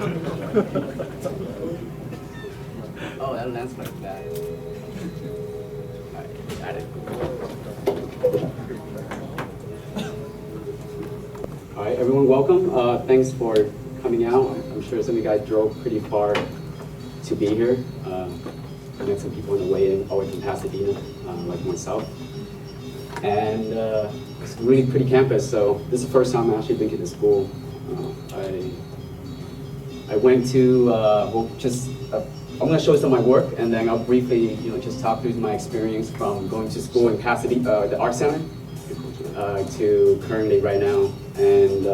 Oh, that lens like that. Alright, got it. All right, everyone, welcome. Thanks for coming out. I'm sure some of you guys drove pretty far to be here. I met some people on the way in, all the way from Pasadena, like myself. And it's a really pretty campus, so this is the first time I've actually been to the school. I went to, well, just, I'm going to show you some of my work, and then I'll briefly, just talk through my experience from going to school in Pasadena, the Art Center, to currently right now. And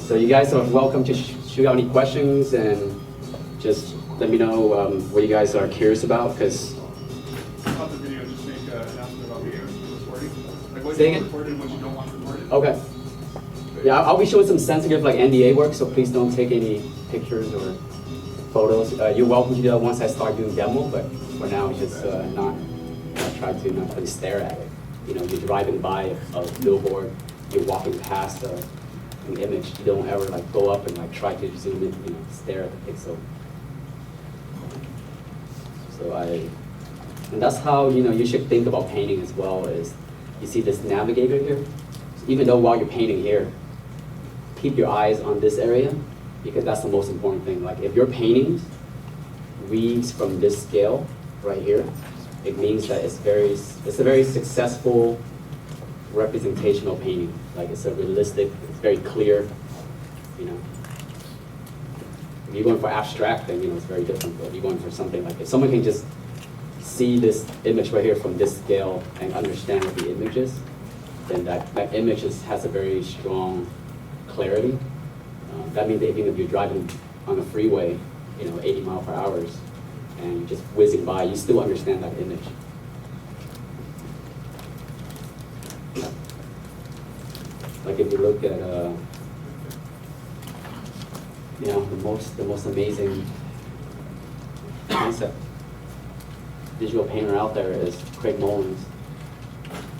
so you guys are welcome to shoot out any questions and just let me know what you guys are curious about, because About the video, just make an announcement about video recording. Like what Say you again? want recorded and what you don't want recorded. Okay. Yeah, I'll be showing some sensitive like NDA work, so please don't take any pictures or photos. You're welcome to do that once I start doing demo, but for now, it's just not try to not really stare at it. You're driving by a billboard, you're walking past an image. You don't ever like go up and like try to zoom in, stare at the pixel. So and that's how you should think about painting as well. Is you see this navigator here? So even though while you're painting here, keep your eyes on this area, because that's the most important thing. Like if your painting reads from this scale right here, it means that it's a very successful representational painting. Like it's a realistic, it's very clear. If you're going for abstract, then it's very different. But if you're going for something like, if someone can just see this image right here from this scale and understand what the image is, then that image has a very strong clarity. That means that even if you're driving on a freeway, 80 miles per hour, and you're just whizzing by, you still understand that image. Like if you look at the most amazing concept visual painter out there is Craig Mullins,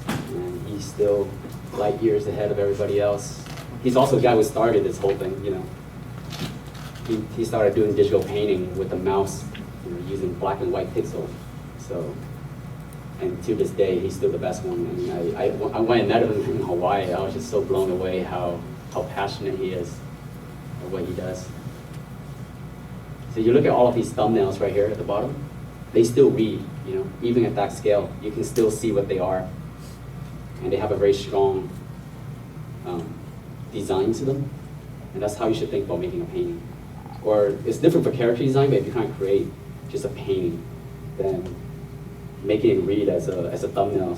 and he's still light years ahead of everybody else. He's also the guy who started this whole thing. He started doing digital painting with a mouse, using black and white pixel. So, and to this day, he's still the best one. And I went and met him in Hawaii. I was just so blown away how passionate he is at what he does. So you look at all of these thumbnails right here at the bottom, they still read, even at that scale, you can still see what they are. And they have a very strong design to them. And that's how you should think about making a painting. Or it's different for character design, but if you kind of create just a painting, then making it read as a thumbnail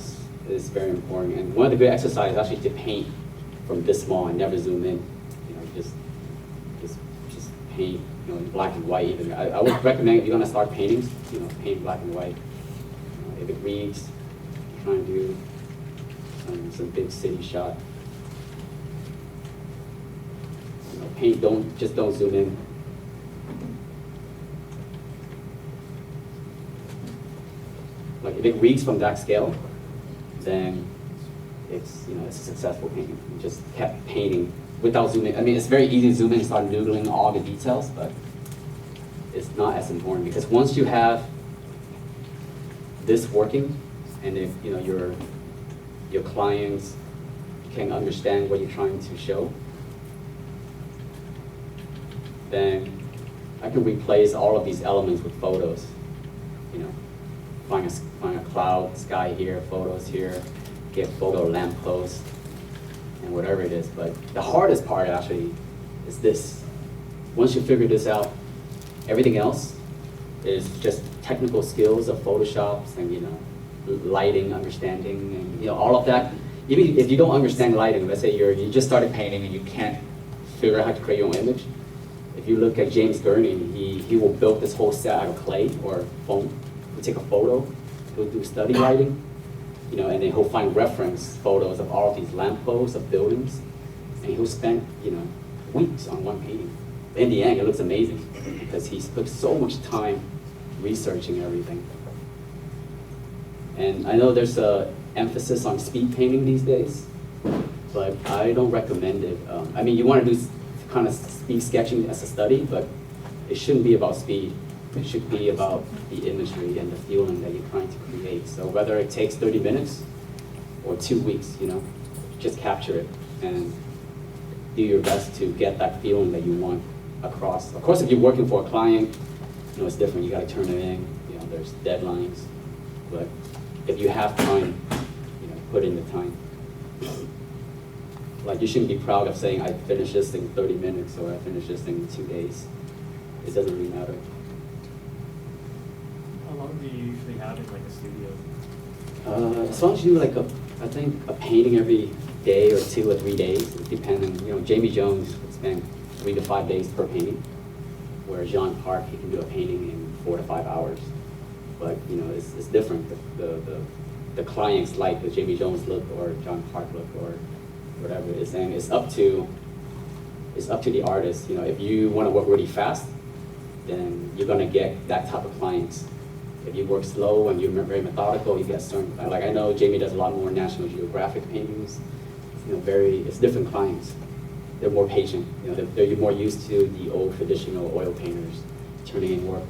is very important. And one of the good exercises is actually to paint from this small and never zoom in. Just paint, in black and white. Even I would recommend, if you're gonna start paintings, paint black and white. If it reads, try and do some big city shot. Paint, don't zoom in. Like if it reads from that scale, then it's a successful painting. You just kept painting without zooming. I mean, it's very easy to zoom in and start noodling all the details, but it's not as important, because once you have this working, and if your clients can understand what you're trying to show, then I can replace all of these elements with photos. Find a cloud, sky here, photos here, get photo lamppost, and whatever it is. But the hardest part actually is this. Once you figure this out, everything else is just technical skills of Photoshop and lighting, understanding, and all of that. Even if you don't understand lighting, let's say you just started painting and you can't figure out how to create your own image. If you look at James Gurney, he will build this whole set out of clay or foam. He'll take a photo, he'll do study lighting, and then he'll find reference photos of all of these lampposts of buildings, and he'll spend, weeks on one painting. In the end, it looks amazing because he's put so much time researching everything. And I know there's a emphasis on speed painting these days, but I don't recommend it. I mean, you want to do kind of speed sketching as a study, but it shouldn't be about speed. It should be about the imagery and the feeling that you're trying to create. So whether it takes 30 minutes or 2 weeks, just capture it and do your best to get that feeling that you want across. Of course, if you're working for a client, it's different. You got to turn it in. There's deadlines. But if you have time, put in the time. Like, you shouldn't be proud of saying, I finished this thing in 30 minutes or I finished this thing in 2 days. It doesn't really matter. How long do you usually have in like a studio? As long as you do like I think a painting every day or 2 or 3 days, depending. Jamie Jones would spend 3 to 5 days per painting, where John Park, he can do a painting in 4 to 5 hours. But it's different. The clients like the Jamie Jones look or John Park look or whatever it is, and it's up to the artist. If you want to work really fast, then you're gonna get that type of clients. If you work slow and you're very methodical, you get certain. Like, I know Jamie does a lot more National Geographic paintings. It's different clients. They're more patient. They're more used to the old traditional oil painters turning in work.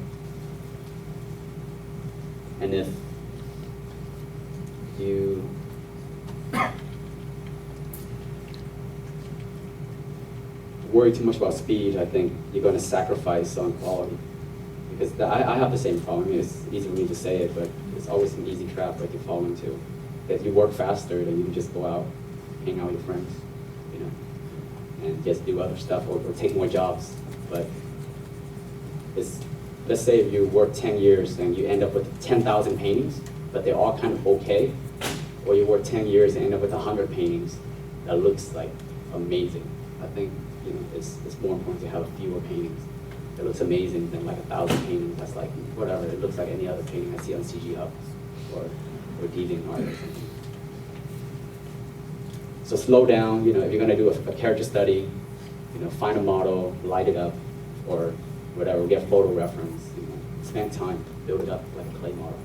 And if you worry too much about speed, I think you're going to sacrifice on quality. Because I have the same problem. It's easy for me to say it, but it's always an easy trap that you fall into. If you work faster, then you can just go out, hang out with your friends, and just do other stuff or take more jobs. But let's say if you work 10 years and you end up with 10,000 paintings, but they're all kind of okay, or you work 10 years and end up with 100 paintings that looks like amazing. I think it's more important to have fewer paintings that looks amazing than like 1,000 paintings that's like whatever. It looks like any other painting I see on CG Hub or DeviantArt or something. So slow down. If you're going to do a character study, find a model, light it up, or whatever. Get photo reference. Spend time, build it up like a clay model.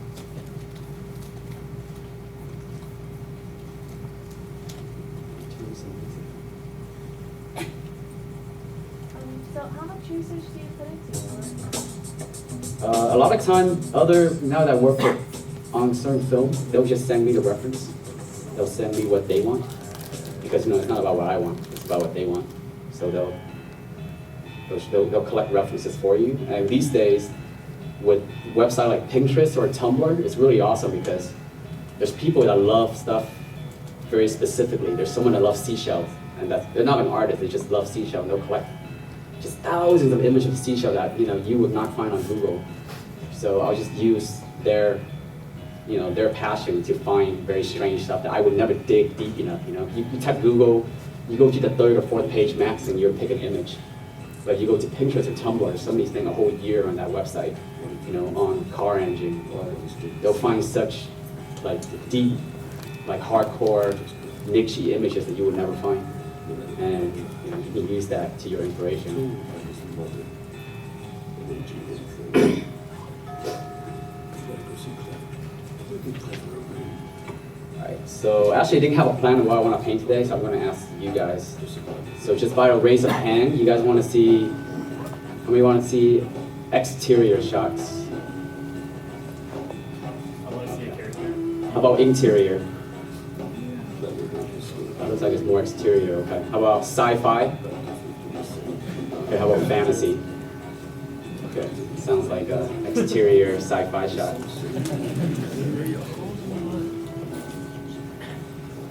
So how much research do you put into it? A lot of time, now that I work on certain films, they'll just send me the reference. They'll send me what they want. Because it's not about what I want, it's about what they want. So they'll collect references for you. And these days, with websites like Pinterest or Tumblr, it's really awesome because there's people that love stuff very specifically. There's someone that loves seashells, and they're not an artist, they just love seashells. They'll collect just thousands of images of seashells that you would not find on Google. So I'll just use their passion to find very strange stuff that I would never dig deep enough. You type Google, you go to the 3rd or 4th page max, and you'll pick an image. But you go to Pinterest or Tumblr, somebody's spending a whole year on that website, on car engine, or they'll find such like deep, like hardcore, niche images that you would never find. And you can use that to your inspiration. Alright, so actually I didn't have a plan of what I want to paint today, so I'm going to ask you guys. So just by a raise of hand, you guys want to see, how many want to see exterior shots? I want to see a character. How about interior? That looks like it's more exterior, okay. How about sci-fi? Okay, how about fantasy? Okay, sounds like an exterior sci-fi shot.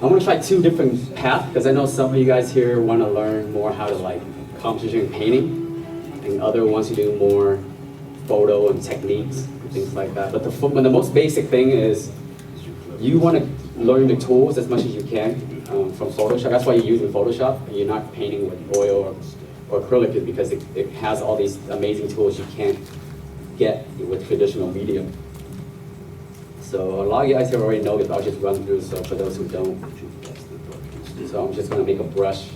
I'm gonna try 2 different paths because I know some of you guys here want to learn more how to like composition and painting, and other ones who do more photo and techniques and things like that. But the most basic thing is you want to learn the tools as much as you can from Photoshop. That's why you're using Photoshop and you're not painting with oil or acrylic, is because it has all these amazing tools you can't get with traditional medium. So a lot of you guys here already know this, but I'll just run through, so for those who don't. So I'm just going to make a brush.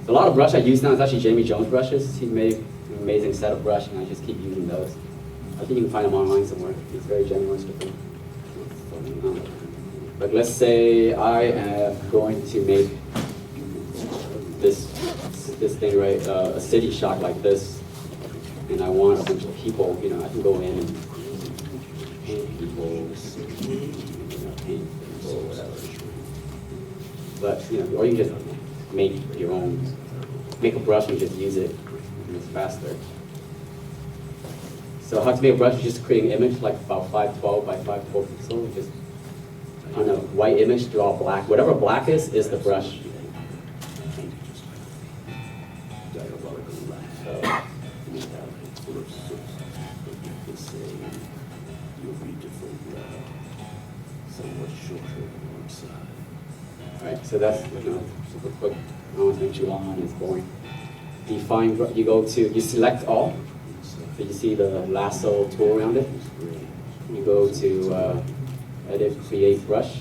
So a lot of brush I use now is actually Jamie Jones brushes. He made an amazing set of brush, and I just keep using those. I think you can find them online somewhere. He's very generous with them. But let's say I am going to make this thing, right? A city shot like this, and I want a bunch of people. You know, I can go in and paint people, whatever. But you know, or you just make your own, make a brush and just use it, and it's faster. So how to make a brush is just create an image like about 512 by 512 pixels. Just on a white image, draw black. Whatever black is the brush. Alright, so that's super quick. I don't want to make too long and it's boring. Define, you go to, you select all. So you see the lasso tool around it. You go to edit, create brush.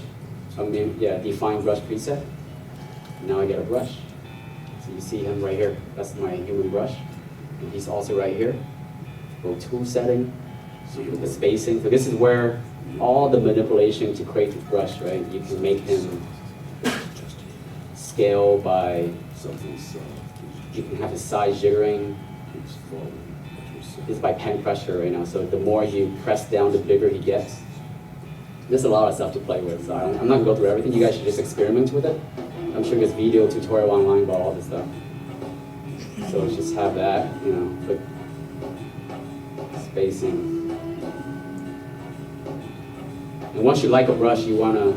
Define brush preset. Now I get a brush. So you see him right here. That's my human brush. And he's also right here. Go tool setting, with the spacing. So this is where all the manipulation to create the brush, right? You can make him scale by, you can have his size jiggering. This is by pen pressure right now, so the more you press down, the bigger he gets. There's a lot of stuff to play with, so I'm not gonna go through everything. You guys should just experiment with it. I'm sure there's video tutorial online about all this stuff. So just have that, you know, quick spacing. And once you like a brush, you wanna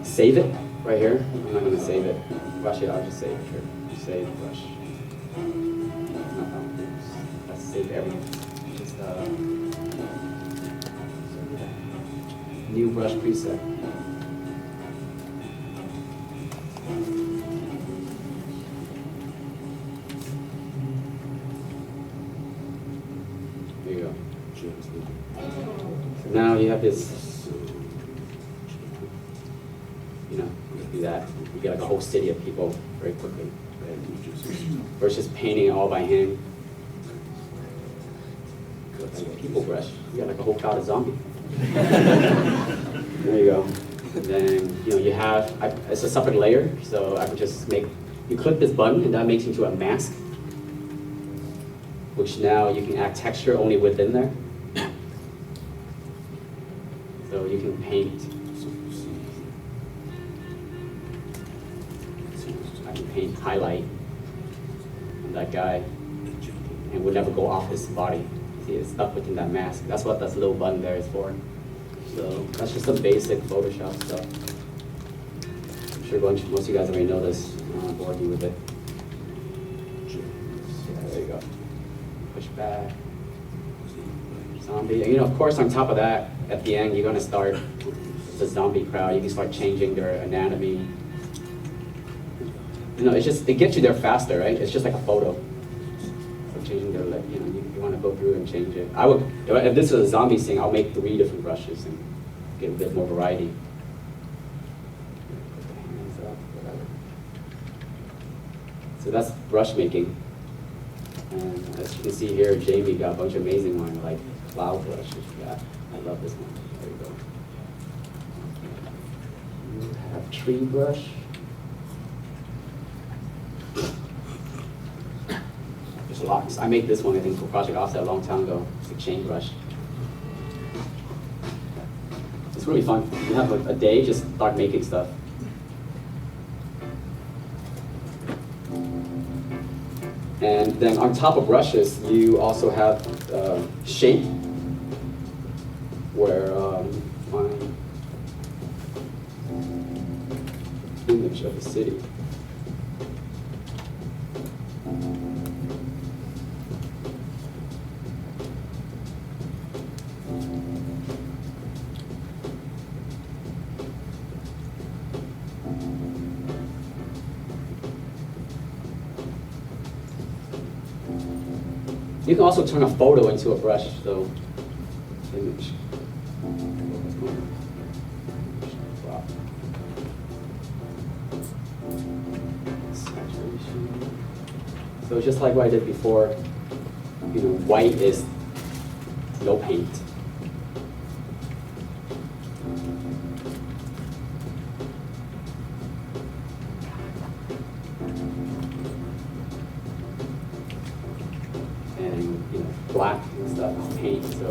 save it right here. I'm not gonna save it. Brush it, I'll just save it here. Save brush. Let's save everything. Just new brush preset. There you go. So now you have this, you know, do that. You get like a whole city of people very quickly. Versus painting it all by hand. Like a people brush. You got like a whole crowd of zombies. There you go. And then you have, it's a separate layer, so I could just make, you click this button and that makes it into a mask, which now you can add texture only within there. So you can paint, I can paint highlight on that guy and would never go off his body. See, it's stuck within that mask. That's what this little button there is for. So that's just some basic Photoshop stuff. I'm sure most of you guys already know this. I don't bore you with it. Yeah, there you go. Push back. Zombie. And, of course, on top of that, at the end, you're going to start the zombie crowd. You can start changing their anatomy. It gets you there faster, right? It's just like a photo. So changing their leg, you want to go through and change it. I would, if this is a zombie thing, I'll make 3 different brushes and get a bit more variety. Put the hands up, whatever. So that's brush making. And as you can see here, Jamie got a bunch of amazing ones, like cloud brushes. Yeah, I love this one. There you go. You have tree brush. There's a lot. I made this one, I think, for Project Offset a long time ago. It's a chain brush. It's really fun. You have a day, just start making stuff. And then on top of brushes, you also have shape, where my image of the city. You can also turn a photo into a brush, so image. Saturation. So just like what I did before, white is no paint. black and stuff, it's paint, so.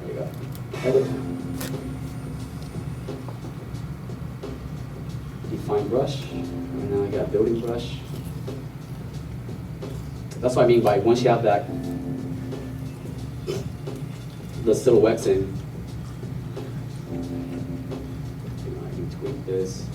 There you go. Edit. Define brush, and now I got building brush. That's what I mean by once you have that, the silhouettes in, I can tweak this.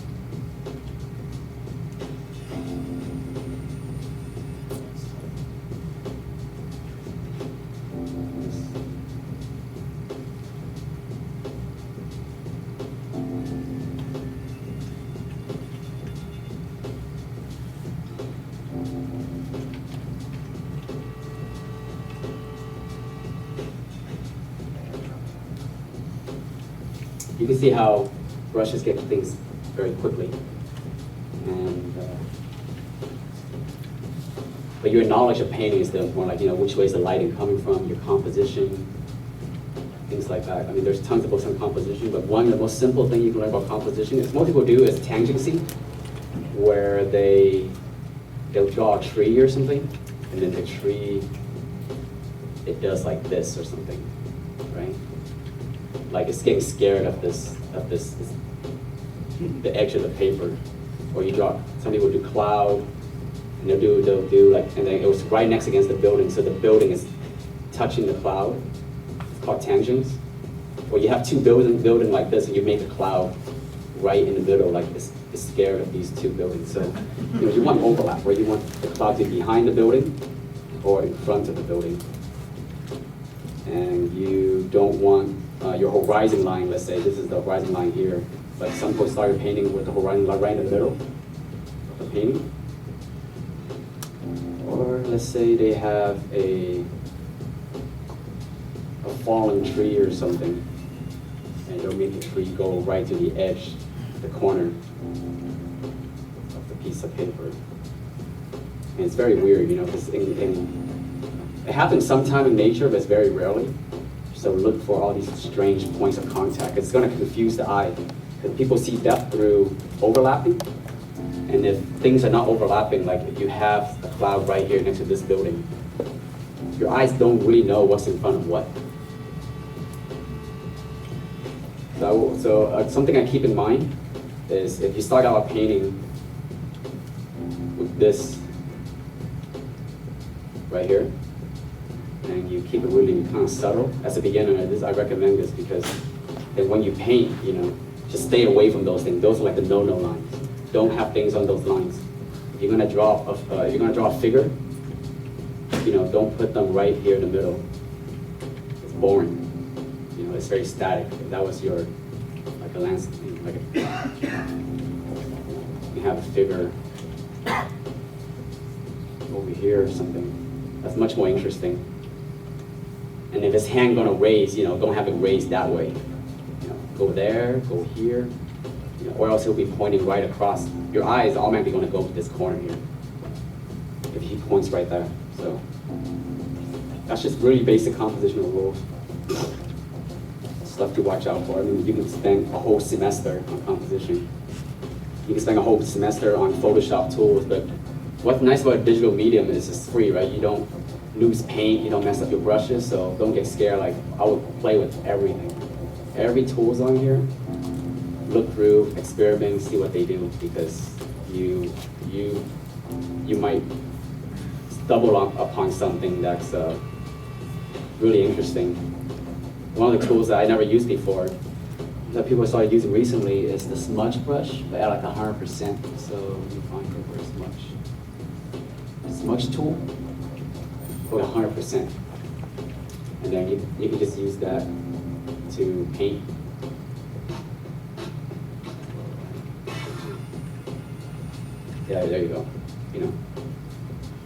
You can see how brushes get things very quickly. And, but your knowledge of painting is the more like, which way is the lighting coming from, your composition, things like that. I mean, there's tons of books on composition, but one of the most simple thing you can learn about composition is most people do is tangency, where they'll draw a tree or something, and then the tree, it does like this or something, right? Like it's getting scared of this, the edge of the paper. Or you draw, some people do cloud, and they'll do like, and then it was right next against the building, so the building is touching the cloud. It's called tangents. Or you have two building like this, and you make a cloud right in the middle, like it's scared of these two buildings. So you want overlap, where you want the cloud to be behind the building or in front of the building. And you don't want your horizon line, let's say this is the horizon line here, but some people started painting with the horizon line right in the middle of the painting. Or let's say they have a fallen tree or something, and they'll make the tree go right to the edge, the corner of the piece of paper. And it's very weird, because it happens sometime in nature, but it's very rarely. So look for all these strange points of contact. It's going to confuse the eye, because people see depth through overlapping. And if things are not overlapping, like if you have a cloud right here next to this building, your eyes don't really know what's in front of what. So something I keep in mind is if you start out painting with this right here, and you keep it really kind of subtle as a beginner, I recommend this, because then when you paint, just stay away from those things. Those are like the no-no lines. Don't have things on those lines. If you're gonna draw a figure, don't put them right here in the middle. It's boring. It's very static. If that was your like a landscape, you have a figure over here or something. That's much more interesting. And if his hand gonna raise, don't have it raised that way. Go there, go here, or else he'll be pointing right across. Your eye is automatically gonna go to this corner here if he points right there. So that's just really basic compositional rules. Stuff to watch out for. I mean, you can spend a whole semester on composition. You can spend a whole semester on Photoshop tools, but what's nice about a digital medium is it's free, right? You don't lose paint, you don't mess up your brushes, so don't get scared. Like, I would play with everything. Every tool's on here. Look through, experiment, see what they do, because you might stumble upon something that's really interesting. One of the tools that I never used before, that people started using recently, is the smudge brush, but at like 100%. So let me find it, where's smudge? Smudge tool, for 100%. And then you can just use that to paint. Yeah, there you go.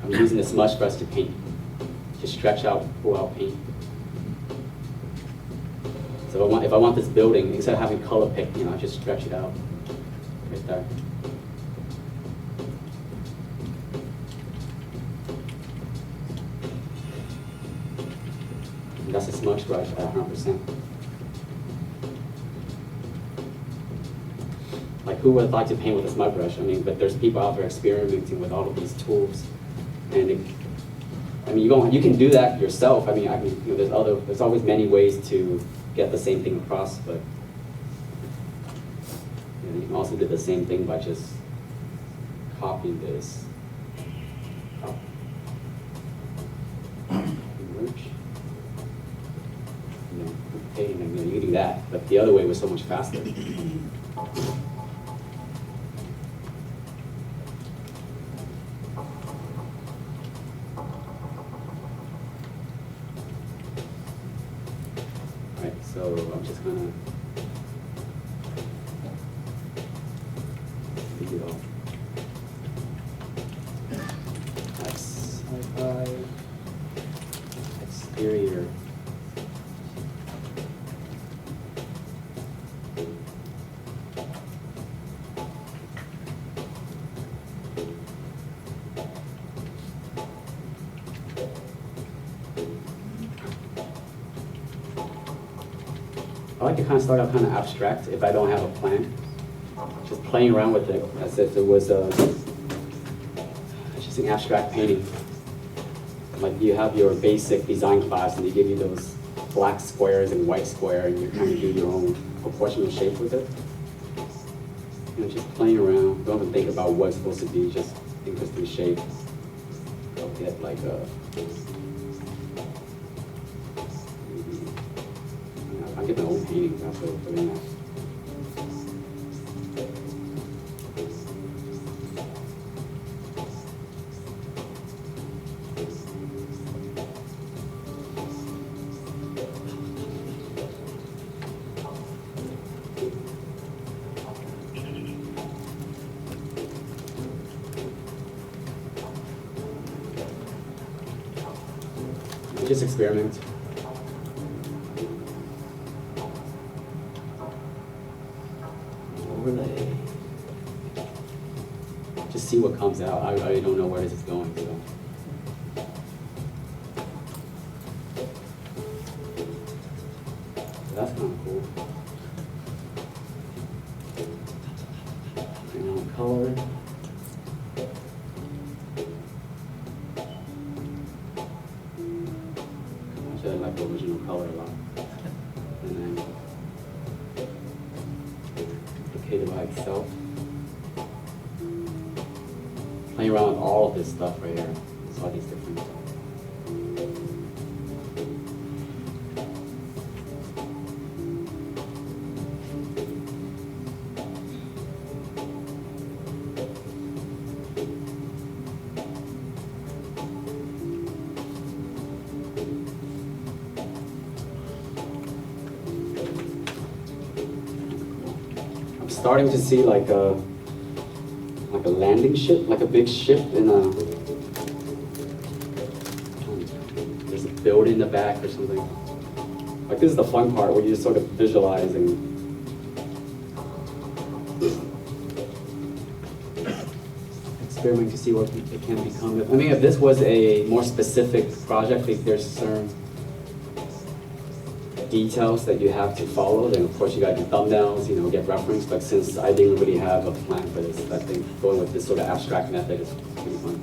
I'm using the smudge brush to paint. Just stretch out, pull out paint. So if I want this building, instead of having color pick, I just stretch it out right there. And that's a smudge brush at 100%. Like, who would like to paint with a smudge brush? I mean, but there's people out there experimenting with all of these tools, and I mean, you can do that yourself. I mean, there's always many ways to get the same thing across, but you can also do the same thing by just copying this. Merge. Hey, you can do that, but the other way was so much faster. Right, so I'm just gonna leave it all. That's sci-fi exterior. I like to kind of start out kind of abstract if I don't have a plan. Just playing around with it as if it was just an abstract painting. Like you have your basic design class and they give you those black squares and white square and you kind of do your own proportional shape with it. Just playing around. Don't even think about what it's supposed to be, just interesting shape. I'll get like I'll get my own paintings after doing that. Just experiment. Overlay. Just see what comes out. I really don't know where this is going, so. That's kind of cool. Bring on color. I like the original color a lot. And then duplicate it by itself. Playing around with all of this stuff right here. It's all these different. Starting to see like a landing ship, like a big ship in a, there's a building in the back or something. Like this is the fun part where you're just sort of visualizing. Experimenting to see what it can become. I mean, if this was a more specific project, like there's certain details that you have to follow, then of course you gotta do thumbnails, get reference, but since I didn't really have a plan for this, I think going with this sort of abstract method is pretty fun.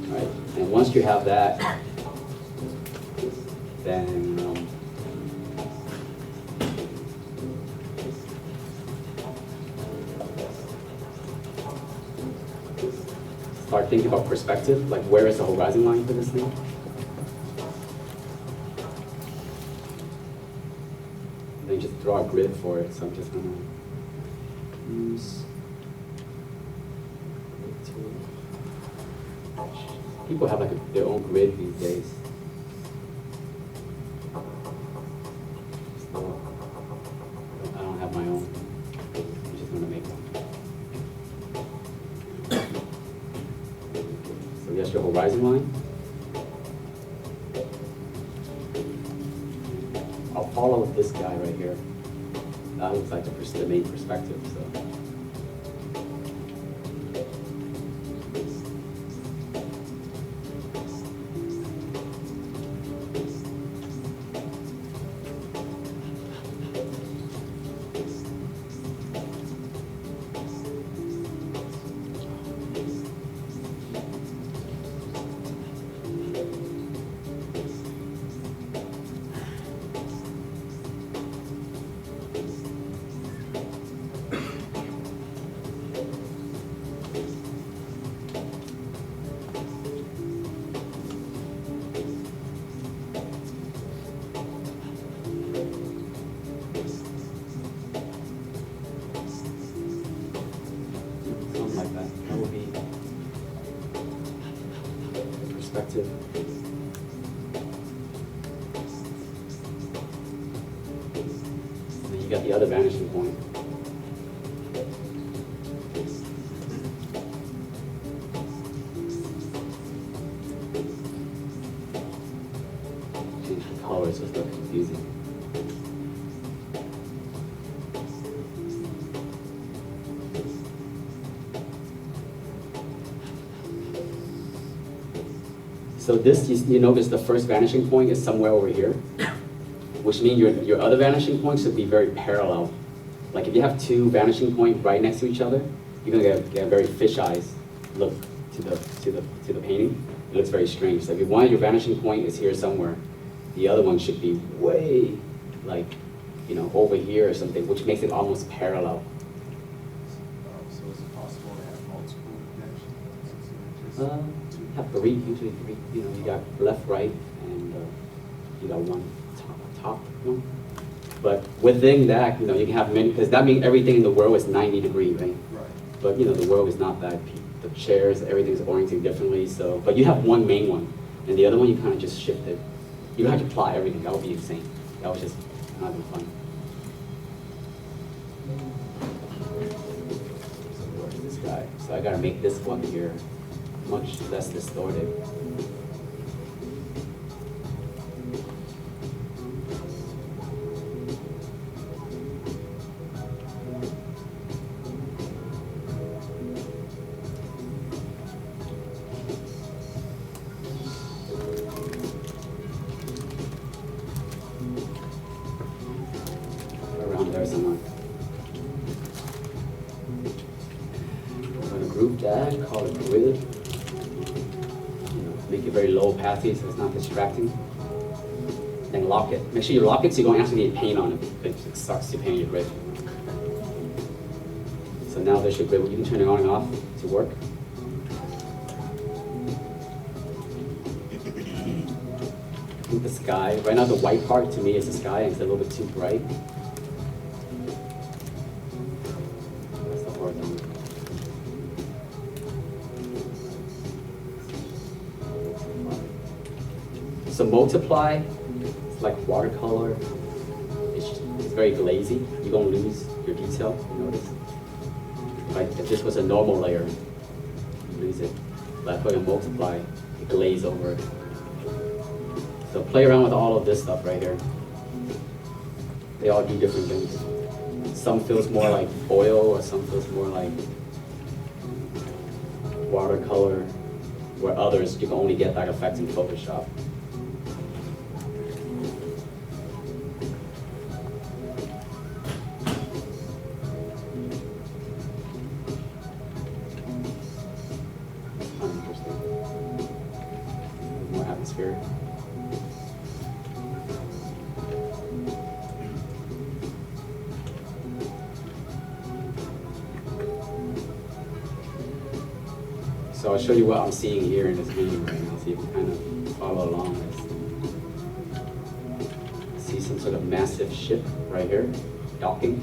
All right, and once you have that, then start thinking about perspective, like where is the horizon line for this thing? They just draw a grid for it, so I'm just gonna use grid tool. People have like their own grid these days. So, I don't have my own. I'm just gonna make one. So here's your horizon line. I'll follow this guy right here. That looks like the main perspective. So. something like that. That would be perspective. And then you got the other vanishing point. Change the colors so it's not confusing. So this, you notice the first vanishing point is somewhere over here, which means your other vanishing points should be very parallel. Like if you have two vanishing points right next to each other, you're gonna get a very fisheye look to the painting. It looks very strange. So if one of your vanishing point is here somewhere, the other one should be way like, over here or something, which makes it almost parallel. So is it possible to have multiple connections? Have three, usually three. You got left, right, and you got one top one. But within that, you can have many, because that means everything in the world is 90 degrees, right? Right. But the world is not that. The chairs, everything's oriented differently. So, but you have one main one, and the other one you kind of just shift it. You don't have to apply everything. That would be insane. That was just not even fun. So where's this guy? So I gotta make this one here much less distorted. Around there somewhere. I'm gonna group that, call it grid. Make it very low opacity so it's not distracting. Then lock it. Make sure you lock it so you don't actually need paint on it, because it sucks to paint your grid. So now there's your grid. You can turn it on and off to work. I think the sky, right now the white part to me is the sky, and it's a little bit too bright. That's the hard one. So multiply, it's like watercolor. It's very glazy. You're gonna lose your detail, you notice? Like if this was a normal layer, you lose it. But if I put a multiply, it glaze over it. So play around with all of this stuff right here. They all do different things. Some feels more like oil, or some feels more like watercolor, where others you can only get that effect in Photoshop. More atmosphere. So I'll show you what I'm seeing here in this painting right now. See if you kind of follow along this. See some sort of massive ship right here, docking.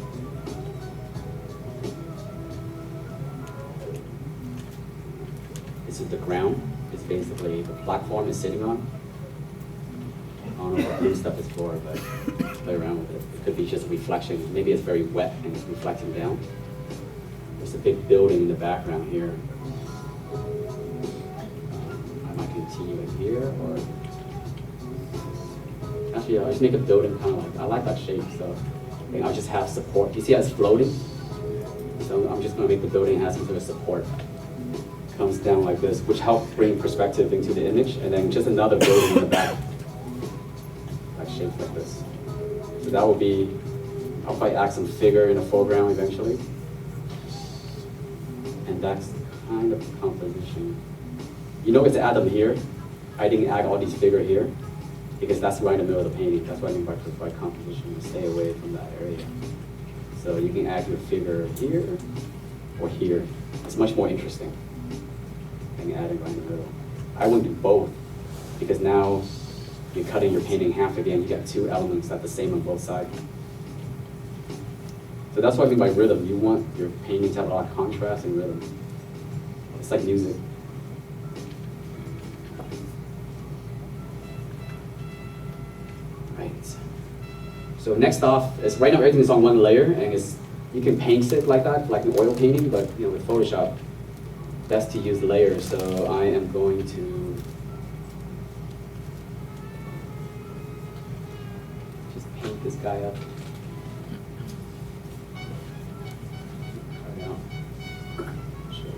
This is the ground. It's basically the platform is sitting on. I don't know what blue stuff is for, but play around with it. It could be just a reflection. Maybe it's very wet and it's reflecting down. There's a big building in the background here. I might continue it here, or actually I'll just make a building kind of like, I like that shape, so I think I'll just have support. You see how it's floating? So I'm just gonna make the building have some sort of support. Comes down like this, which helps bring perspective into the image, and then just another building in the back, like shaped like this. So that will be, I'll probably add some figure in the foreground eventually. And that's kind of composition. You know it's add them here. I didn't add all these figure here, because that's right in the middle of the painting. That's what I mean by composition, stay away from that area. So you can add your figure here, or here. It's much more interesting. Adding right in the middle. I wouldn't do both, because now you're cutting your painting in half again. You get two elements that are the same on both sides. So that's what I mean by rhythm. You want your painting to have a lot of contrast and rhythm. It's like music. Right. So next off is right now everything's on one layer, and you can paint it like that, like an oil painting, but with Photoshop, best to use layers. So I am going to just paint this guy up. Try it out. Show you.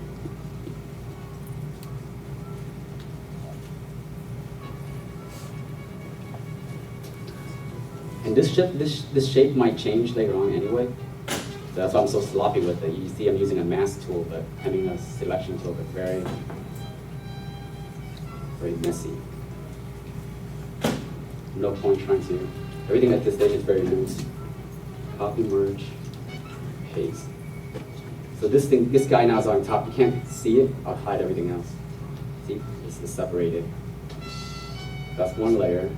And this shape might change later on anyway. So that's why I'm so sloppy with it. You see I'm using a mask tool, but having a selection tool, but very, very messy. No point trying to, everything at this stage is very loose. Copy, merge, paste. So this guy now is on top. You can't see it. I'll hide everything else. See, this is separated. That's one layer.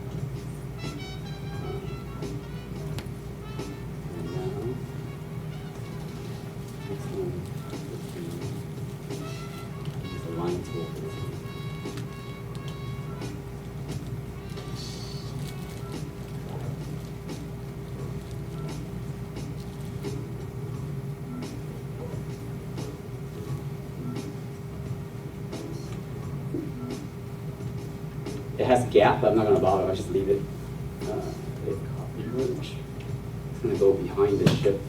And now, next one would be use the line tool for this one. It has gap, but I'm not going to bother. I'll just leave it. Copy merge. It's going to go behind the ship.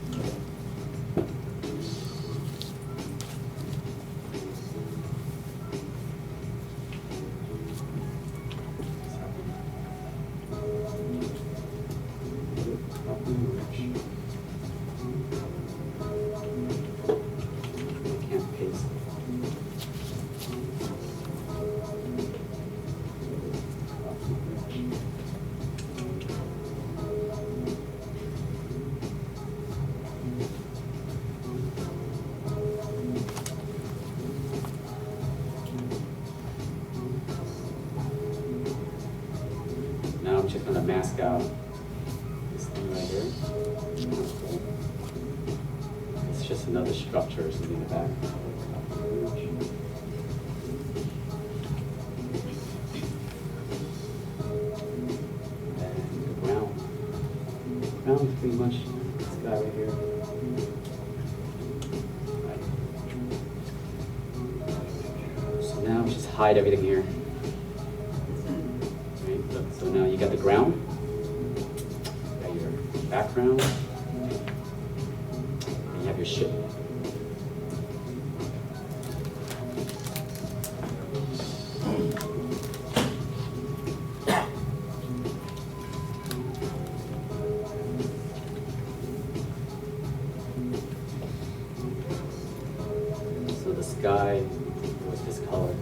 Copy merge. I can't paste. Now I'm just going to mask out this thing right here. It's just another structure or something in the back. And the ground. Ground is pretty much this guy right here. Right. So now just hide everything here. So now you got the ground, you got your background, and you have your ship. So the sky was this color.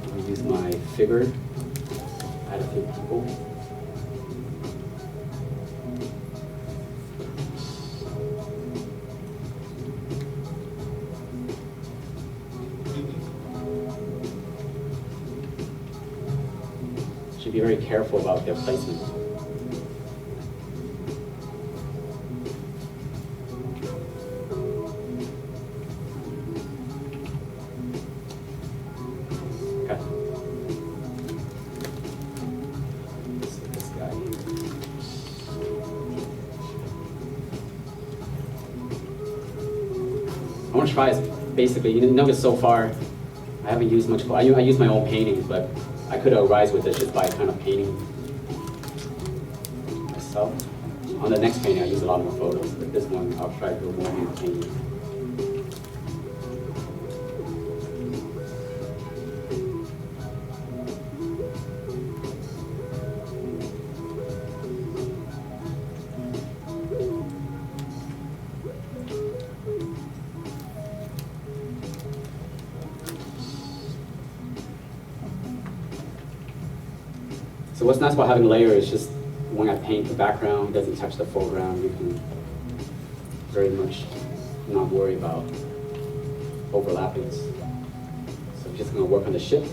I'll use my figure, add a few people. Should be very careful about their placement. I want to try is basically, you notice so far, I haven't used much, I use my own paintings, but I could arise with this just by kind of painting myself. On the next painting, I use a lot more photos, but this one, I'll try to do more hand painting. So what's nice about having layers is just when I paint the background, it doesn't touch the foreground. You can very much not worry about overlapping. So I'm just going to work on the ship.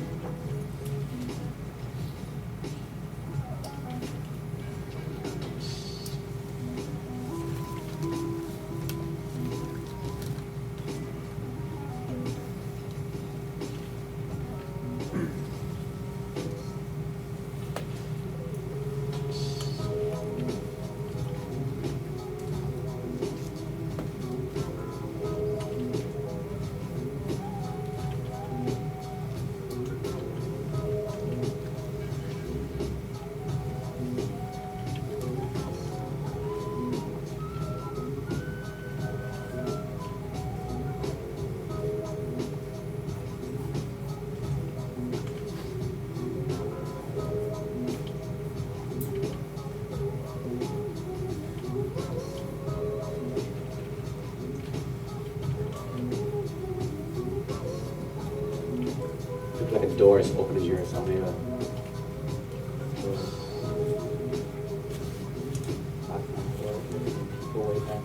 door is opening here, so maybe go way back.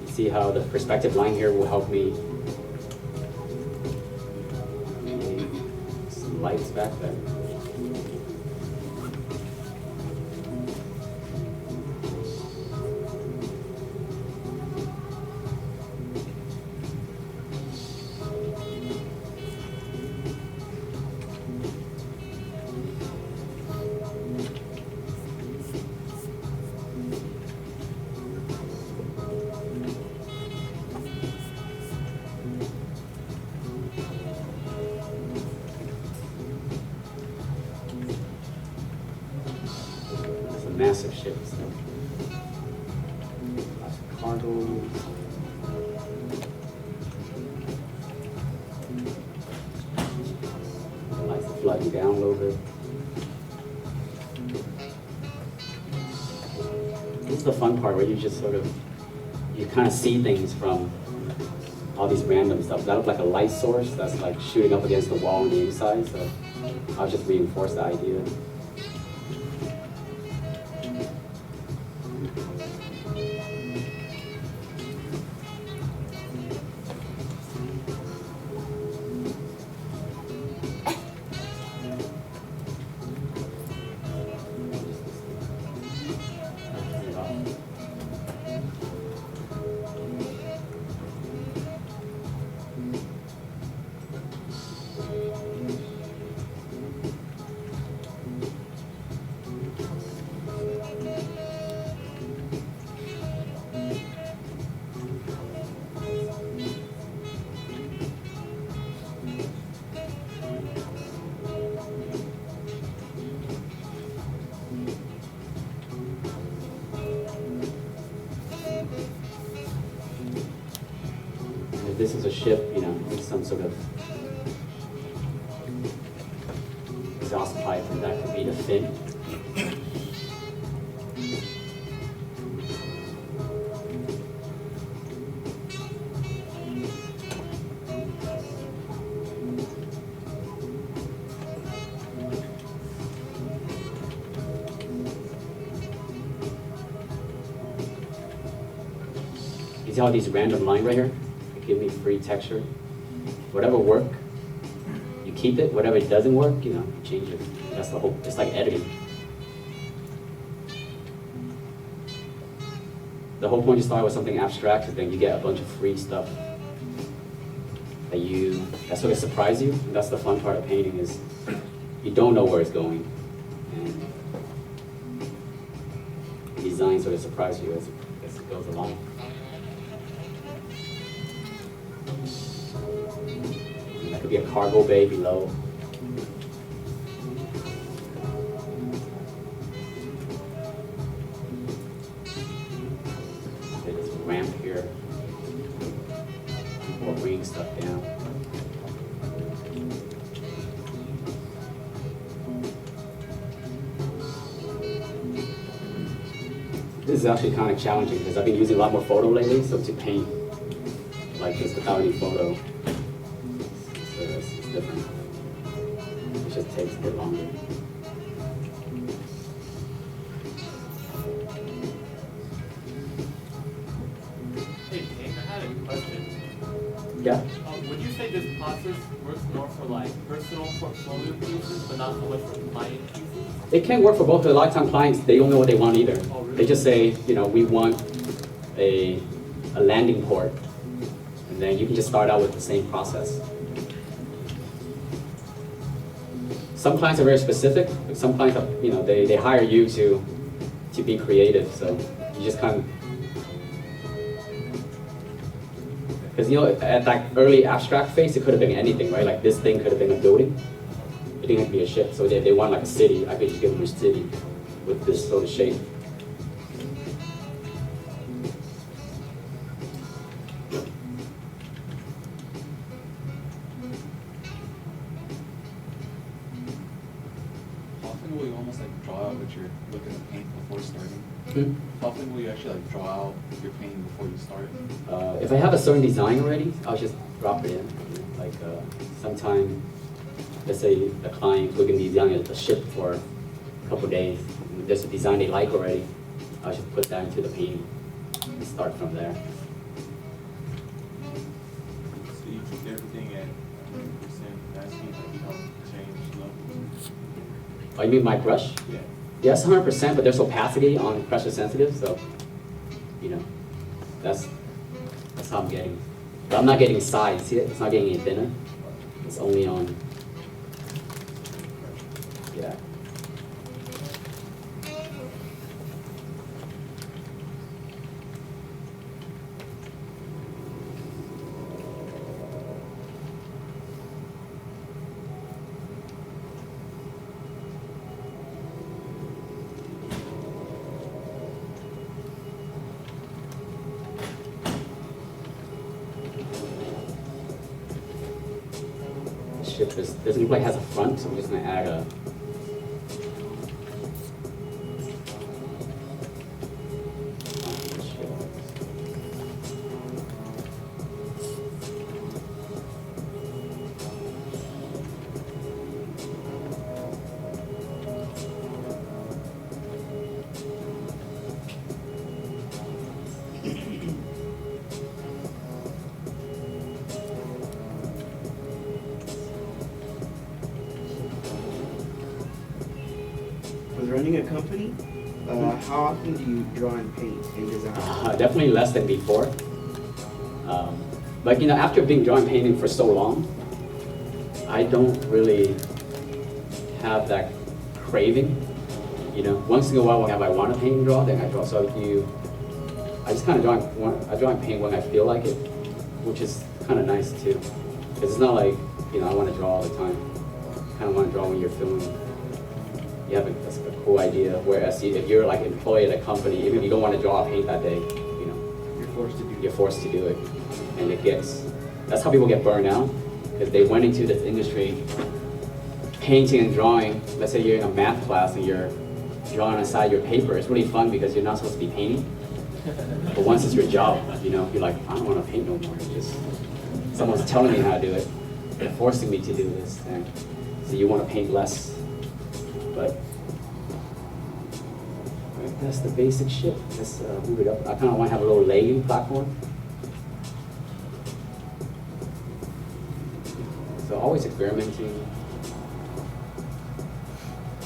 You see how the perspective line here will help me. Some lights back there. Massive ship. Lots of cargo. Lights are flooding down a little bit. This is the fun part where you just sort of, you kind of see things from all these random stuff. That looked like a light source that's like shooting up against the wall on the inside, so I'll just reinforce the idea. If this is a ship, you know, it's some sort of exhaust pipe, and that could be the fin. You see all these random lines right here? Give me free texture. Whatever work, you keep it. Whatever doesn't work, you know, you change it. That's the whole, it's like editing. The whole point, you start with something abstract, and then you get a bunch of free stuff that sort of surprise you. And that's the fun part of painting, is you don't know where it's going. And design sort of surprises you as it goes along. That could be a cargo bay below. There's a ramp here. Or bringing stuff down. This is actually kind of challenging because I've been using a lot more photo lately, so to paint like this without any photo, it's different. It just takes a bit longer. Hey, Khang, I had a question. Yeah. Would you say this process works more for like personal portfolio pieces, but not so much for client pieces? It can work for both. A lot of time clients, they don't know what they want either. Oh, really? They just say, you know, we want a landing port. And then you can just start out with the same process. Some clients are very specific, but some clients are, you know, they hire you to be creative. So you just kind of, because you know, at that early abstract phase, it could have been anything, right? Like this thing could have been a building. It didn't have to be a ship. So if they want like a city, I could just give them a city with this sort of shape. Hawken often will you almost like draw out what you're looking to paint before starting? Hmm? How often will you actually like draw out what you're painting before you start? If I have a certain design already, I'll just drop it in. Like sometime, let's say the client looking to design a ship for a couple days. There's a design they like already. I'll just put that into the painting and start from there. So you keep everything at 100% capacity, like you don't change levels? Oh, you mean my brush? Yeah. Yes, 100%, but there's opacity on pressure sensitive, so, you know, that's how I'm getting. But I'm not getting size, see it? It's not getting any thinner. It's only on, yeah. Ship doesn't look like it has a front, so I'm just gonna add a With running a company, how often do you draw and paint and design? definitely less than before. But you know, after being drawing painting for so long, I don't really have that craving. You know, once in a while, whenever I want to paint and draw, then I draw. So I just kind of draw and paint when I feel like it, which is kind of nice too. Because it's not like, you know, I want to draw all the time. Kind of want to draw when you're feeling. You have a cool idea. Whereas if you're like employed at a company, even if you don't want to draw or paint that day, you know, you're forced to do it, and that's how people get burned out, because they went into this industry, painting and drawing. Let's say you're in a math class and you're drawing aside your paper. It's really fun because you're not supposed to be painting. But once it's your job, you know, you're like, I don't want to paint no more. Someone's telling me how to do it. They're forcing me to do this, and so you want to paint less. But that's the basic ship. Let's move it up. I kind of want to have a little landing platform. So always experimenting.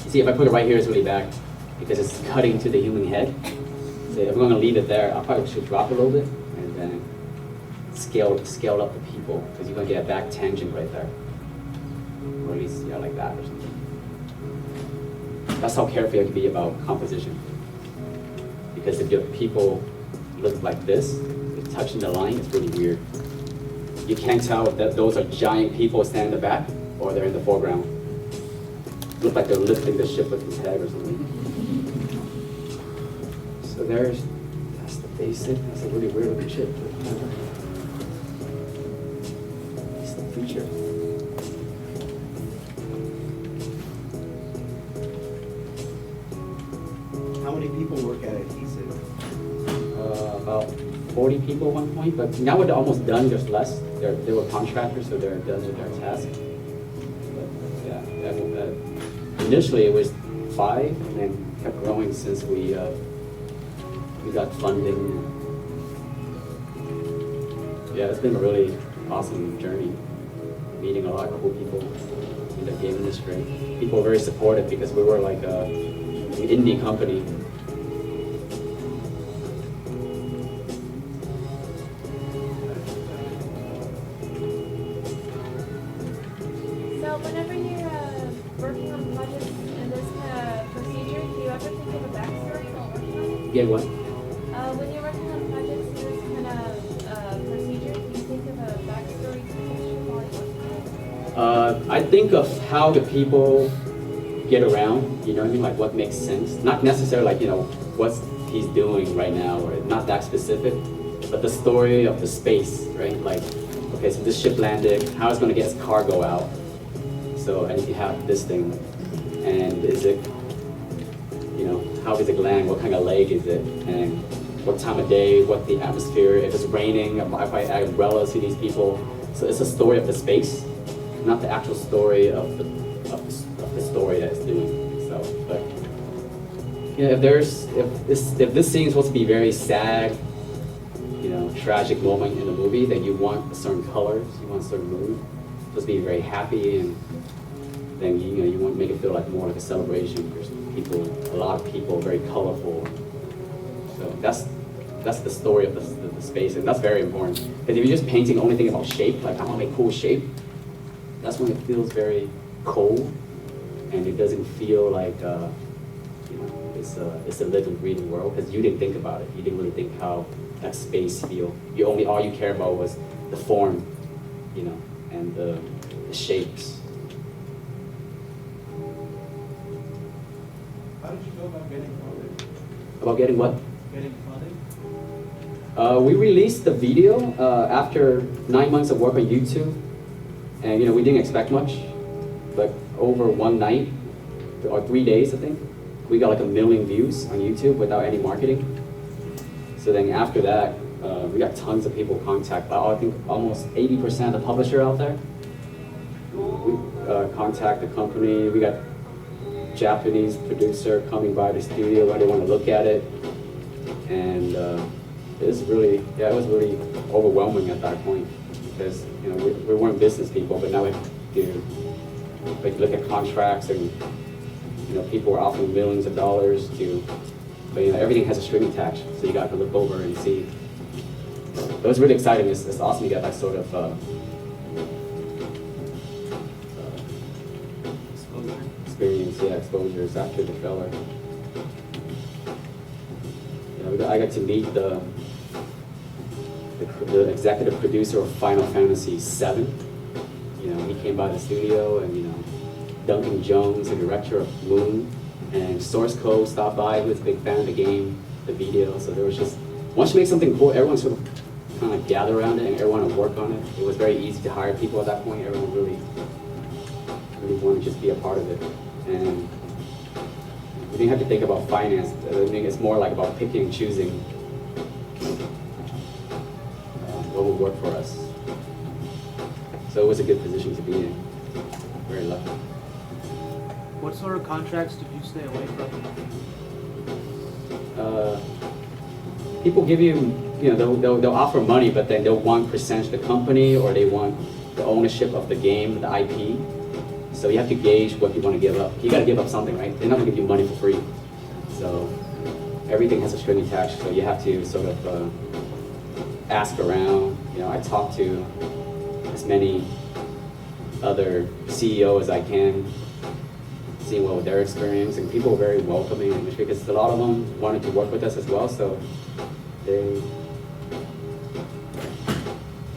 You see, if I put it right here, it's really bad because it's cutting to the human head. So if I'm going to leave it there, I probably should drop a little bit and then scale up the people, because you're going to get a back tangent right there. Or at least, yeah, like that or something. That's how careful you have to be about composition. Because if your people look like this, they're touching the line, it's really weird. You can't tell that those are giant people standing in the back or they're in the foreground. Look like they're lifting the ship with his head or something. So that's the basic. That's a really weird looking ship. It's the feature. How many people work at Adhesive? About 40 people at one point, but now we're almost done, there's less. They were contractors, so they're done with their task. But yeah, initially it was 5, and then kept growing since we got funding. Yeah, it's been a really awesome journey, meeting a lot of cool people in the game industry. People were very supportive because we were like an indie company. So whenever you're working on projects in this kind of procedure, do you ever think of a backstory while working on it? Get what? When you're working on projects in this kind of procedure, do you think of a backstory to the picture while you're working on it? I think of how the people get around, you know what I mean? Like what makes sense. Not necessarily like, you know, what he's doing right now, or not that specific, but the story of the space, right? Like, okay, so this ship landed, how is it going to get its cargo out? So, and if you have this thing, and is it you know, how does it land, what kind of leg is it, and what time of day, what the atmosphere, if it's raining, if I add umbrellas to these people. So it's a story of the space, not the actual story of the story that it's doing. So, but you know, if this scene is supposed to be very sad, you know, tragic moment in the movie, then you want certain colors, you want a certain mood. It's supposed to be very happy, and then you want to make it feel like more like a celebration. There's people, a lot of people, very colorful. So that's the story of the space, and that's very important. Because if you're just painting only thing about shape, like I want to make cool shape, that's when it feels very cold, and it doesn't feel like you know, it's a living, breathing world. Because you didn't think about it, you didn't really think how that space feel. All you care about was the form, you know, and the shapes. How did you go about getting funded? About getting what? Getting funding? We released the video after 9 months of work on YouTube, and you know, we didn't expect much, but over one night or 3 days, I think, we got like 1 million views on YouTube without any marketing. So then after that, we got tons of people contact. I think almost 80% of the publisher out there. We contact the company. We got Japanese producer coming by the studio where they want to look at it, and it was really overwhelming at that point, because you know, we weren't business people, but now we have to like look at contracts, and you know, people were offering millions of dollars to, but you know, everything has a string attached, so you got to look over and see. It was really exciting. It's awesome to get that sort of experience, exposures after the trailer. You know, I got to meet the executive producer of Final Fantasy VII. You know, he came by the studio, and you know, Duncan Jones, the director of Moon, and Source Code stopped by. He was a big fan of the game, the video. So there was just, once you make something cool, everyone sort of kind of gather around it, and everyone would work on it. It was very easy to hire people at that point. Everyone really wanted to just be a part of it. And we didn't have to think about finance. I think it's more like about picking and choosing what would work for us. So it was a good position to be in. Very lucky. What sort of contracts did you stay away from? People give you, you know, they'll offer money, but then they'll want percentage of the company, or they want the ownership of the game, the IP. So you have to gauge what you want to give up. You got to give up something, right? They're not going to give you money for free. So everything has a string attached. So you have to sort of ask around. You know, I talk to as many other CEOs as I can, seeing what their experience, and people were very welcoming in the industry, because a lot of them wanted to work with us as well. So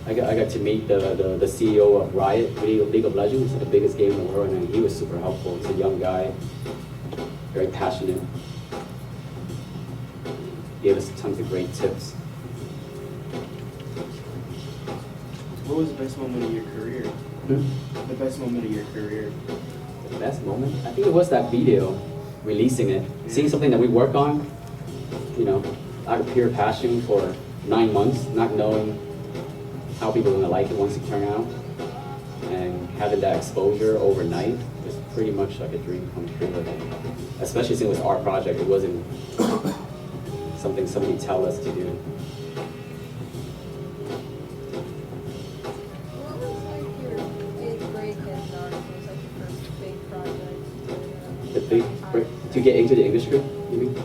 I got to meet the CEO of Riot, League of Legends, the biggest game in the world, and he was super helpful. He's a young guy, very passionate. Gave us tons of great tips. What was the best moment of your career? The best moment of your career? The best moment? I think it was that video, releasing it, seeing something that we work on, you know, out of pure passion for 9 months, not knowing how people are going to like it once it turns out, and having that exposure overnight was pretty much like a dream come true. Especially since it was our project, it wasn't something somebody tell us to do. What was like your big break in art? What was like your first big project? The big break to get into the industry, you mean?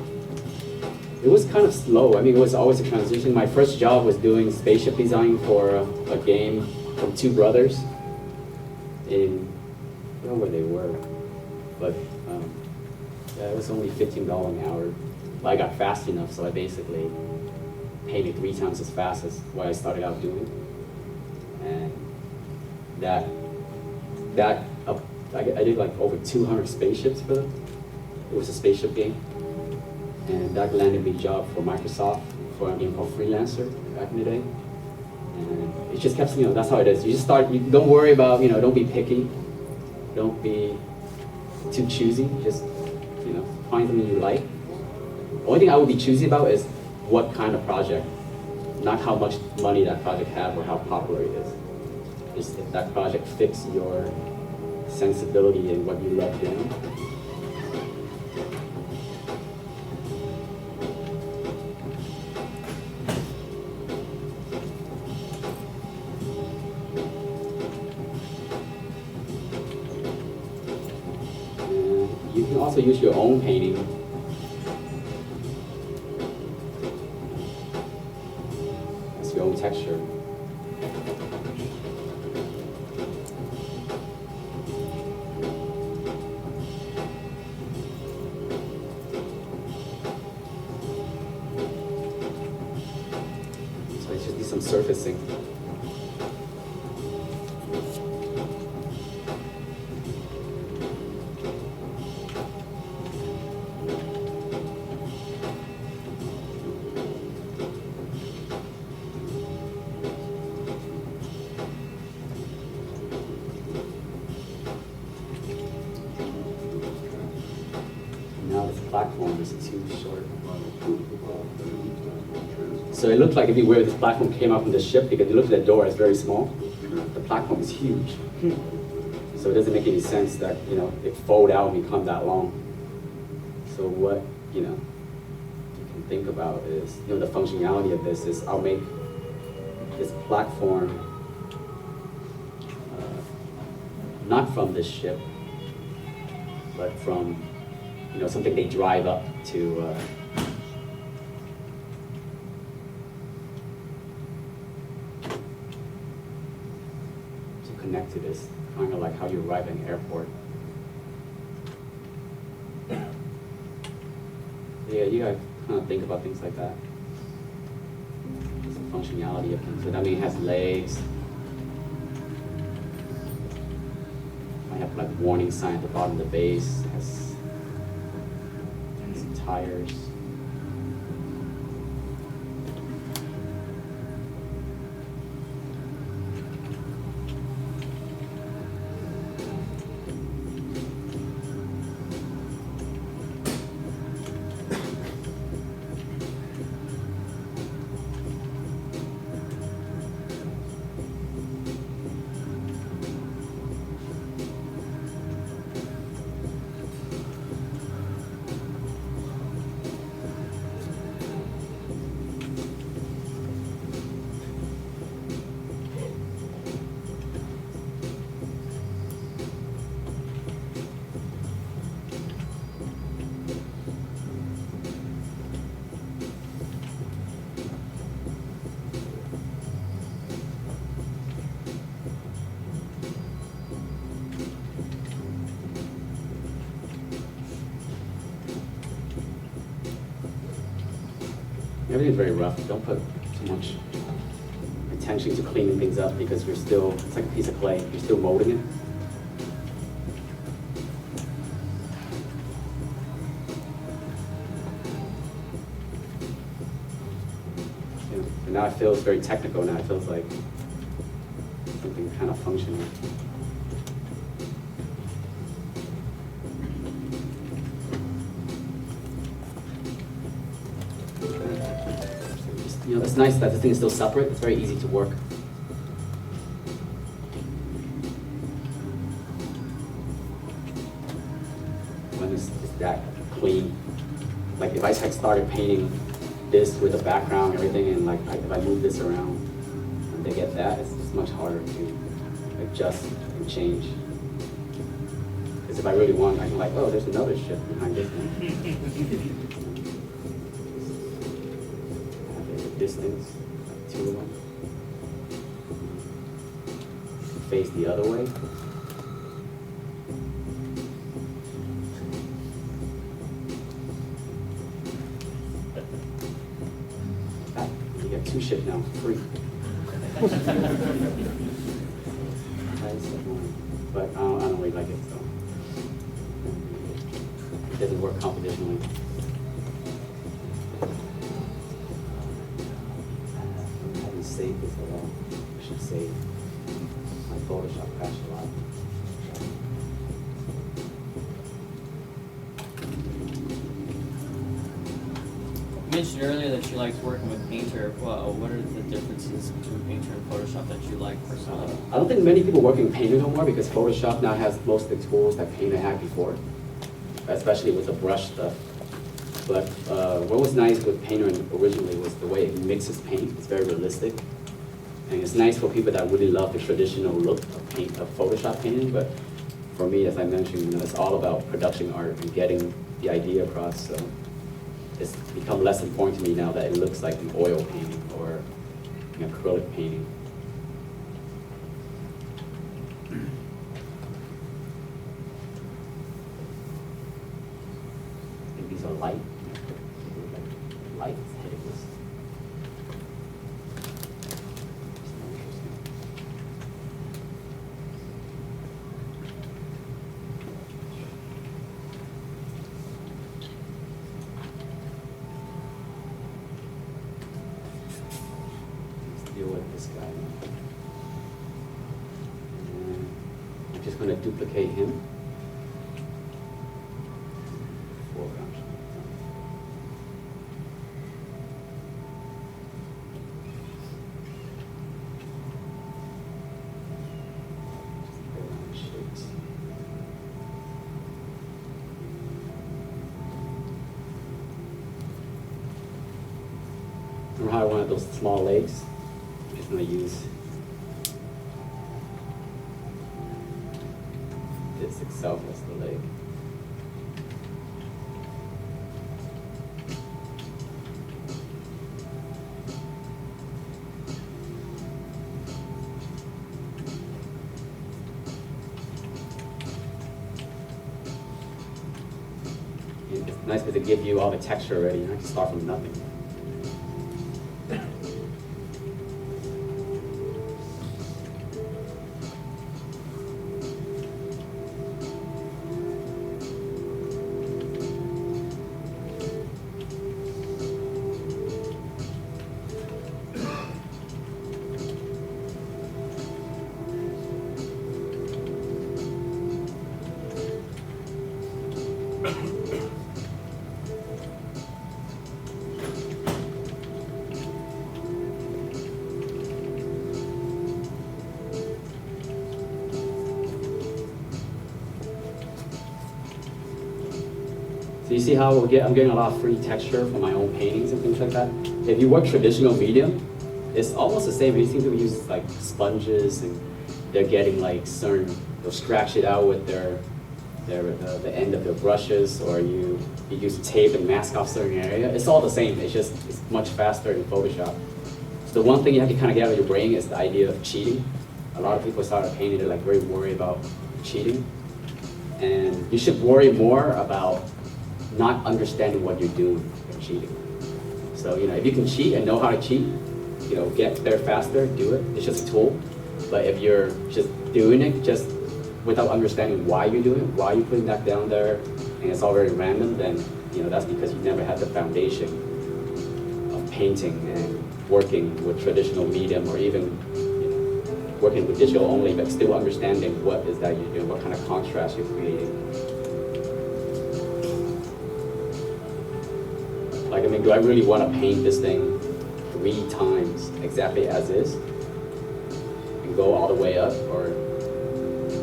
It was kind of slow. I mean, it was always a transition. My first job was doing spaceship design for a game from two brothers in, I don't know where they were, but yeah, it was only $15 an hour. But I got fast enough, so I basically painted 3 times as fast as what I started out doing. And I did like over 200 spaceships for them. It was a spaceship game. And that landed me a job for Microsoft for a game called Freelancer back in the day. And it just kept, you know, that's how it is. You just start, you don't worry about, you know, don't be picky. Don't be too choosy. Just, you know, find something you like. The only thing I would be choosy about is what kind of project, not how much money that project has or how popular it is. Just if that project fits your sensibility and what you love doing. And you can also use your own painting. That's your own texture. So it just needs some surfacing. Now this platform is too short. So it looked like it'd be weird if this platform came out from the ship because you look at the door, it's very small. The platform is huge. So it doesn't make any sense that, it fold out and become that long. So what, you can think about is, the functionality of this is I'll make this platform not from this ship, but from something they drive up to connect to this, kind of like how you arrive at an airport. Yeah, you gotta kind of think about things like that. Some functionality of things. So that means it has legs. Might have like warning sign at the bottom of the base. It has some tires. Everything's very rough. Don't put too much attention to cleaning things up because it's like a piece of clay. You're still molding it. And now it feels very technical. Now it feels like something kind of functional. It's nice that this thing is still separate. It's very easy to work. When it's that clean. Like if I had started painting this with the background and everything, and like if I move this around and they get that, it's much harder to adjust and change. Because if I really want, I can oh, there's another ship behind this one. Distance, two of them. Face the other way. You got two ships now, free. But I don't really like it, so it doesn't work computationally. Save this at all. I should save. My Photoshop crashed a lot. mentioned earlier that you liked working with Painter. Well, what are the differences between Painter and Photoshop that you like personally? I don't think many people work in Painter no more because Photoshop now has most of the tools that Painter had before, especially with the brush stuff. But what was nice with Painter originally was the way it mixes paint. It's very realistic. And it's nice for people that really love the traditional look of Photoshop painting. But for me, as I mentioned, it's all about production art and getting the idea across. So it's become less important to me now that it looks like an oil painting or an acrylic painting. I think these are light. Light hitting this. Let's deal with this guy. And I'm just going to duplicate him. Foreground. Shapes. Remember how I wanted those small legs? I'm just going to use this itself as the leg. It's nice because they give you all the texture already. You don't have to start from nothing. So you see how I'm getting a lot of free texture from my own paintings and things like that? If you work traditional medium, it's almost the same. You see people use like sponges and they're getting like certain, they'll scratch it out with the end of their brushes, or you use tape and mask off certain area. It's all the same, it's much faster in Photoshop. So the one thing you have to kind of get out of your brain is the idea of cheating. A lot of people started painting, they're like very worried about cheating. And you should worry more about not understanding what you're doing than cheating. So, if you can cheat and know how to cheat, get there faster, do it. It's just a tool. But if you're just doing it just without understanding why you're doing it, why you're putting that down there, and it's all very random, then that's because you never had the foundation of painting and working with traditional medium, or even working with digital only, but still understanding what is that you're doing, what kind of contrast you're creating. Like, do I really want to paint this thing 3 times exactly as is and go all the way up, or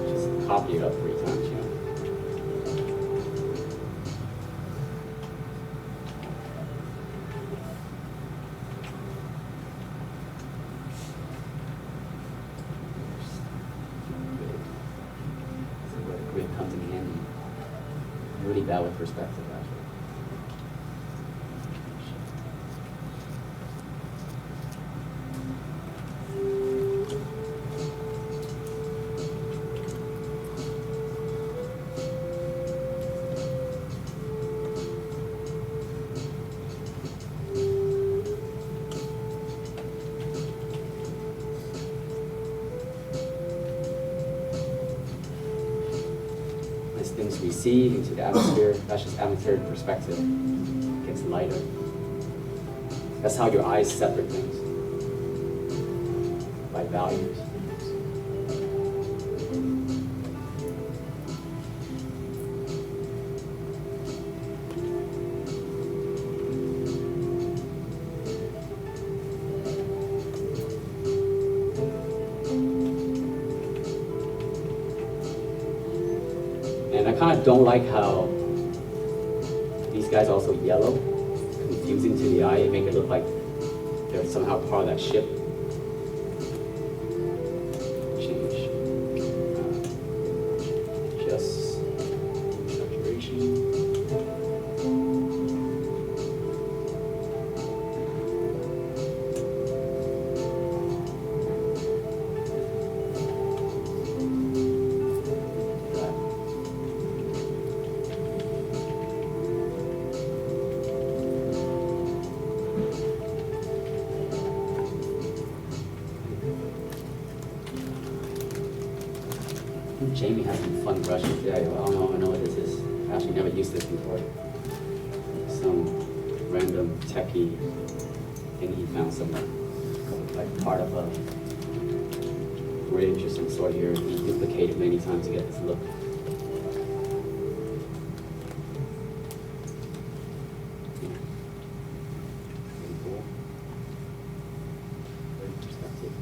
just copy it up 3 times, Grid comes in handy. I'm really bad with perspective, actually. Things recede into the atmosphere, that's just atmospheric perspective. It gets lighter. That's how your eyes separate things, by values. And I kind of don't like how these guys are also yellow, confusing to the eye. It makes it look like they're somehow part of that ship. Change. Just saturation. Jamie has some fun brushes. Yeah, I don't know what this is. I actually never used this before. Some random techie thing he found somewhere. Like part of a bridge or some sort here. He duplicated many times to get this look. Pretty cool. Very perspective.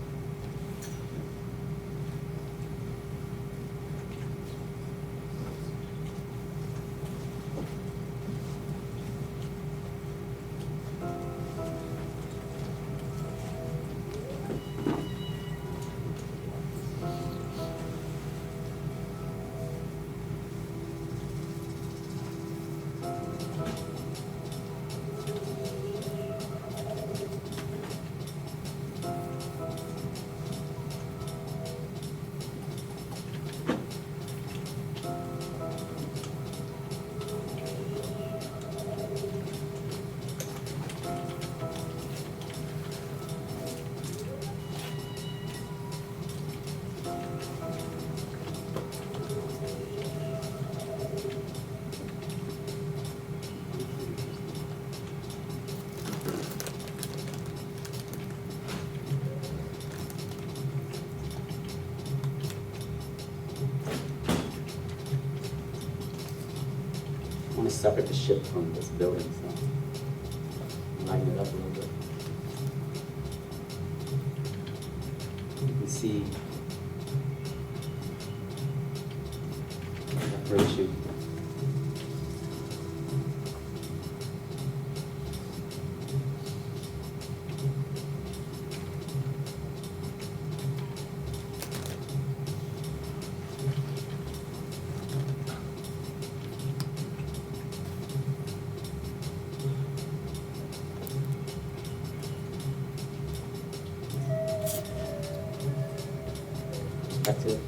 I want to separate the ship from this building, so lighten it up a little bit. You can see separation. Perspective.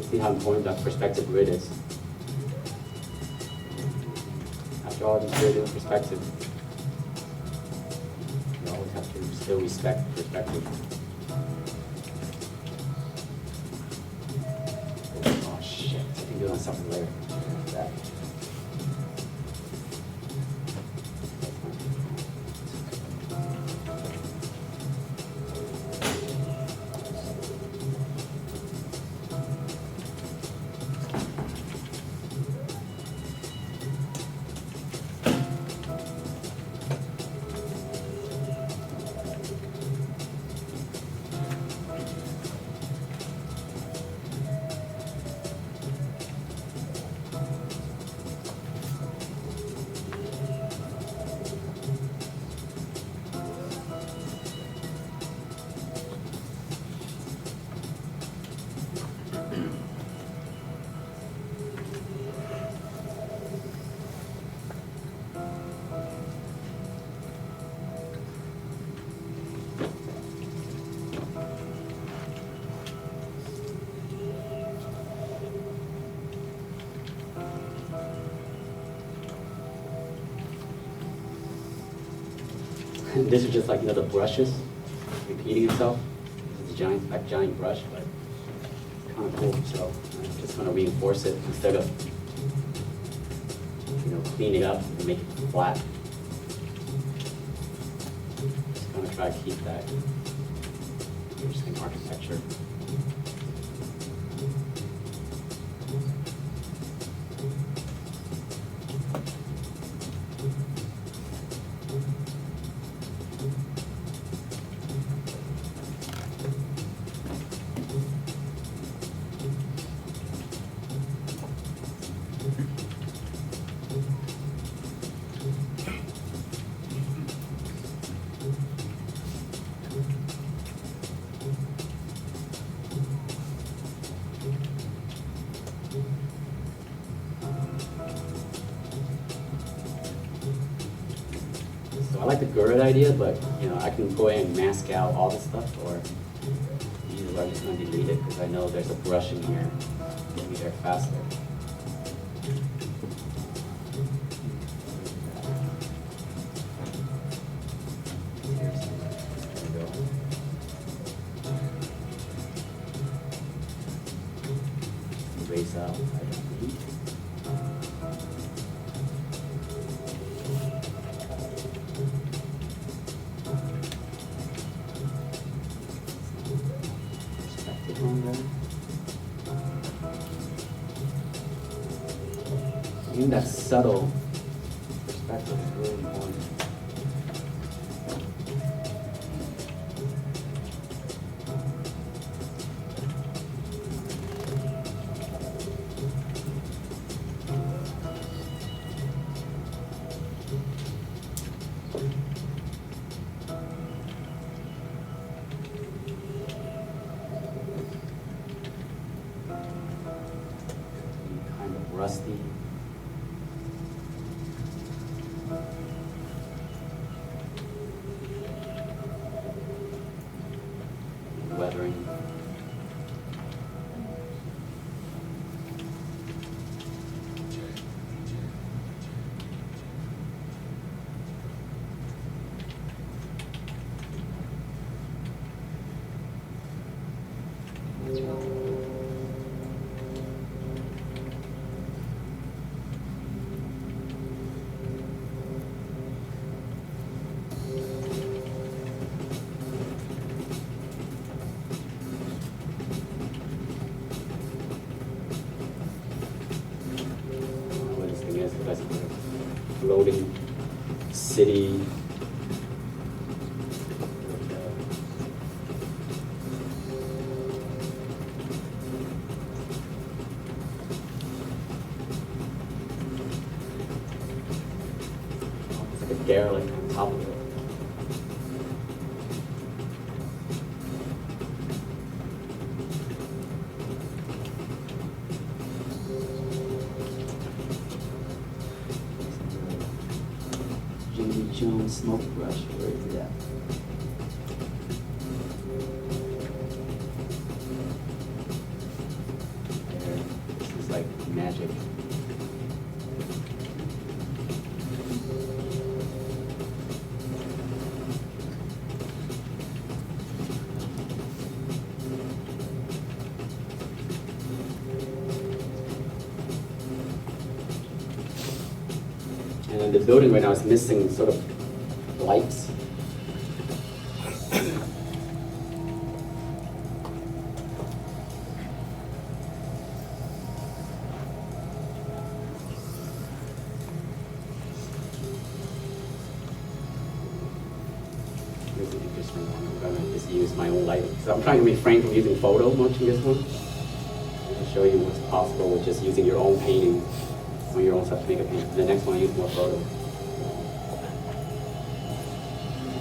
See how important that perspective grid is. After all these years in perspective, you always have to still respect perspective. Oh shit, I can do it on something later. That. This is just like, you know, the brushes repeating itself. It's a giant brush, but it's kind of cool. So I'm just going to reinforce it instead of clean it up and make it flat. Just kind of try to keep that interesting architecture. So I like the gird idea, but I can go ahead and mask out all this stuff, or either I'm just going to delete it because I know there's a brush in here. Get me there faster. There we go. Erase out. I don't need. Perspective on there. I think that subtle perspective is really important. Kind of rusty. Weathering. What this thing is, that's a floating city. It's like a derelict on top of it. Jimmy Jones smoke brush, where is it at? There, this is like magic. And then the building right now is missing sort of lights. Here's an interesting one. I'm gonna just use my own lighting. So I'm trying to refrain from using photo much in this one. To show you what's possible with just using your own painting on your own stuff to make a paint. The next one I use more photo.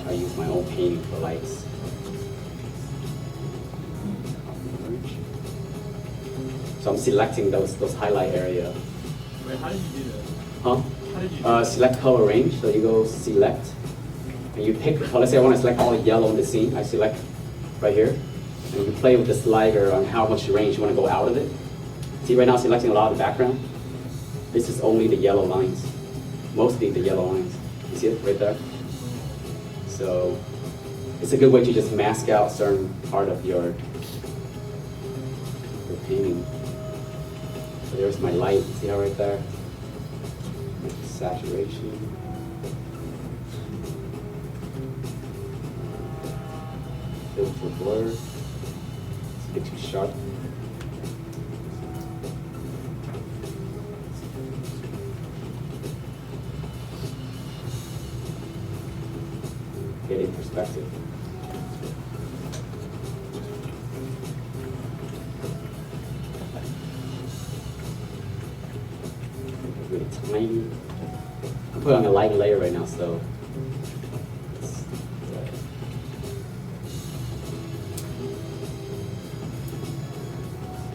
I use my own painting for lights. So I'm selecting those highlight area. Wait, how did you do that? Huh? How did you do that? Select color range. So you go select, and you pick. Let's say I want to select all the yellow in the scene. I select right here, and you play with the slider on how much range you want to go out of it. See, right now I'm selecting a lot of the background. This is only the yellow lines, mostly the yellow lines. You see it right there? So it's a good way to just mask out a certain part of your painting. So there's my light, see how right there? saturation. Filter for blur. It's a bit too sharp. Get in perspective. Really tiny. I'm putting on a light layer right now, so it's,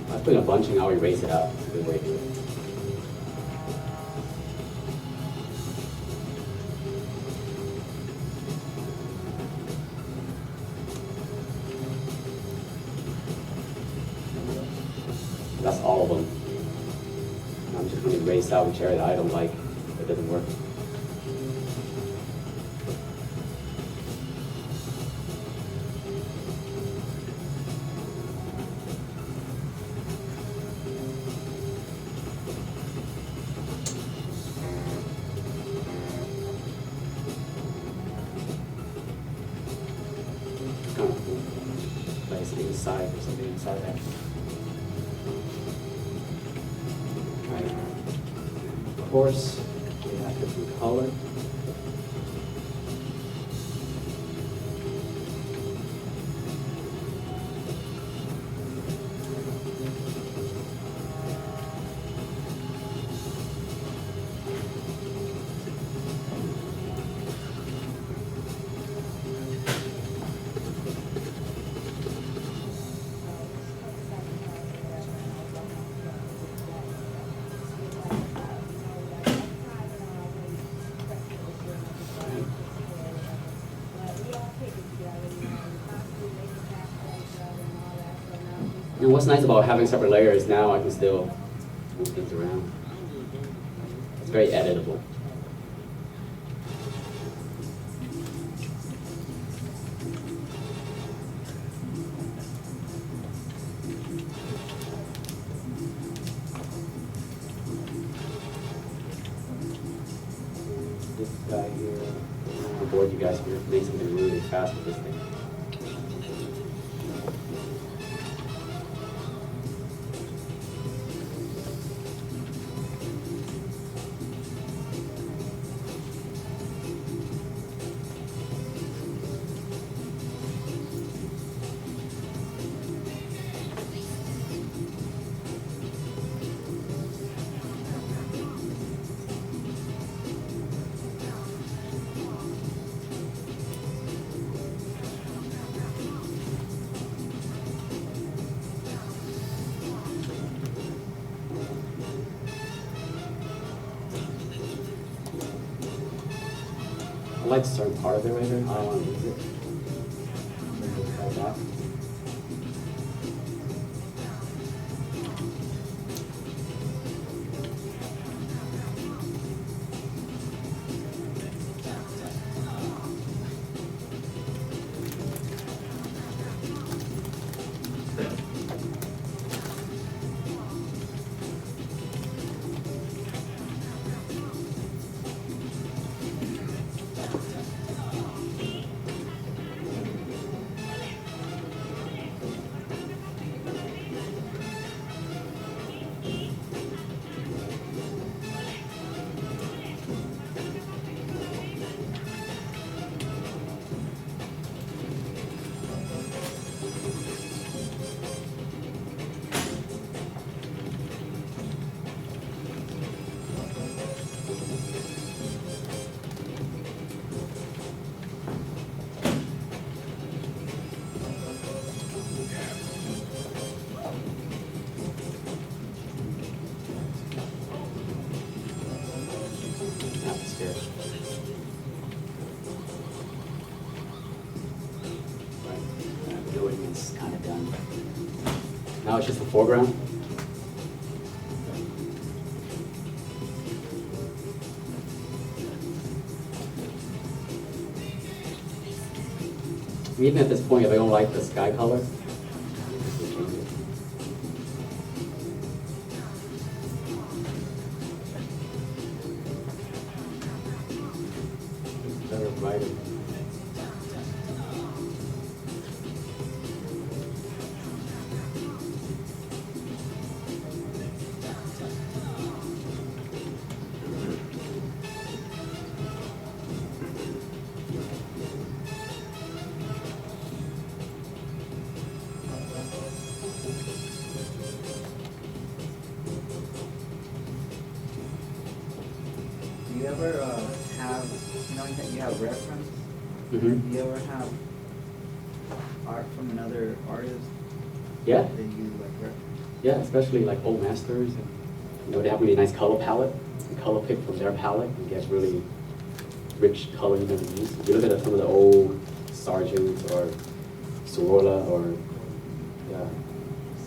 I put a bunching, I'll erase it out. It's a good way to do it. That's all of them. And I'm just going to erase out which area that I don't like, that doesn't work. It's kind of cool. Place it inside or something inside that. Of course, we have different color. And what's nice about having separate layers now, I can still move things around. It's very editable. This guy here, I'm gonna board you guys here, make something really fast with this thing. I like a certain part of it right there. I don't want to lose it. Like that. Atmosphere. Right. The building is kind of done. Now it's just the foreground. Even at this point, if I don't like the sky color, just change it. better, brighter. Do you ever have, you have reference? Mm-hmm. Do you ever have art from another artist Yeah, that you like reference? yeah, especially like old masters. They have really nice color palette. You color pick from their palette and get really rich color you never use. If you look at some of the old Sargents or Sorolla or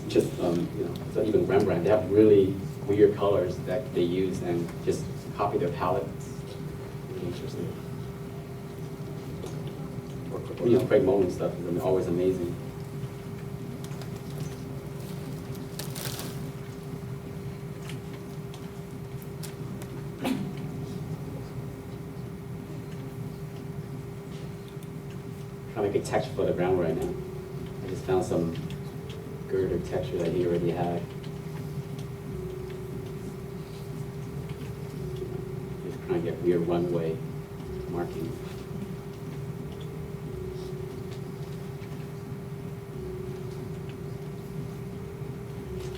just so even Rembrandt, they have really weird colors that they use and just copy their palette. It's really interesting. Or Craig Mullen stuff is always amazing. Trying to make a texture for the ground right now. I just found some girder texture that he already had. Just trying to get weird runway marking.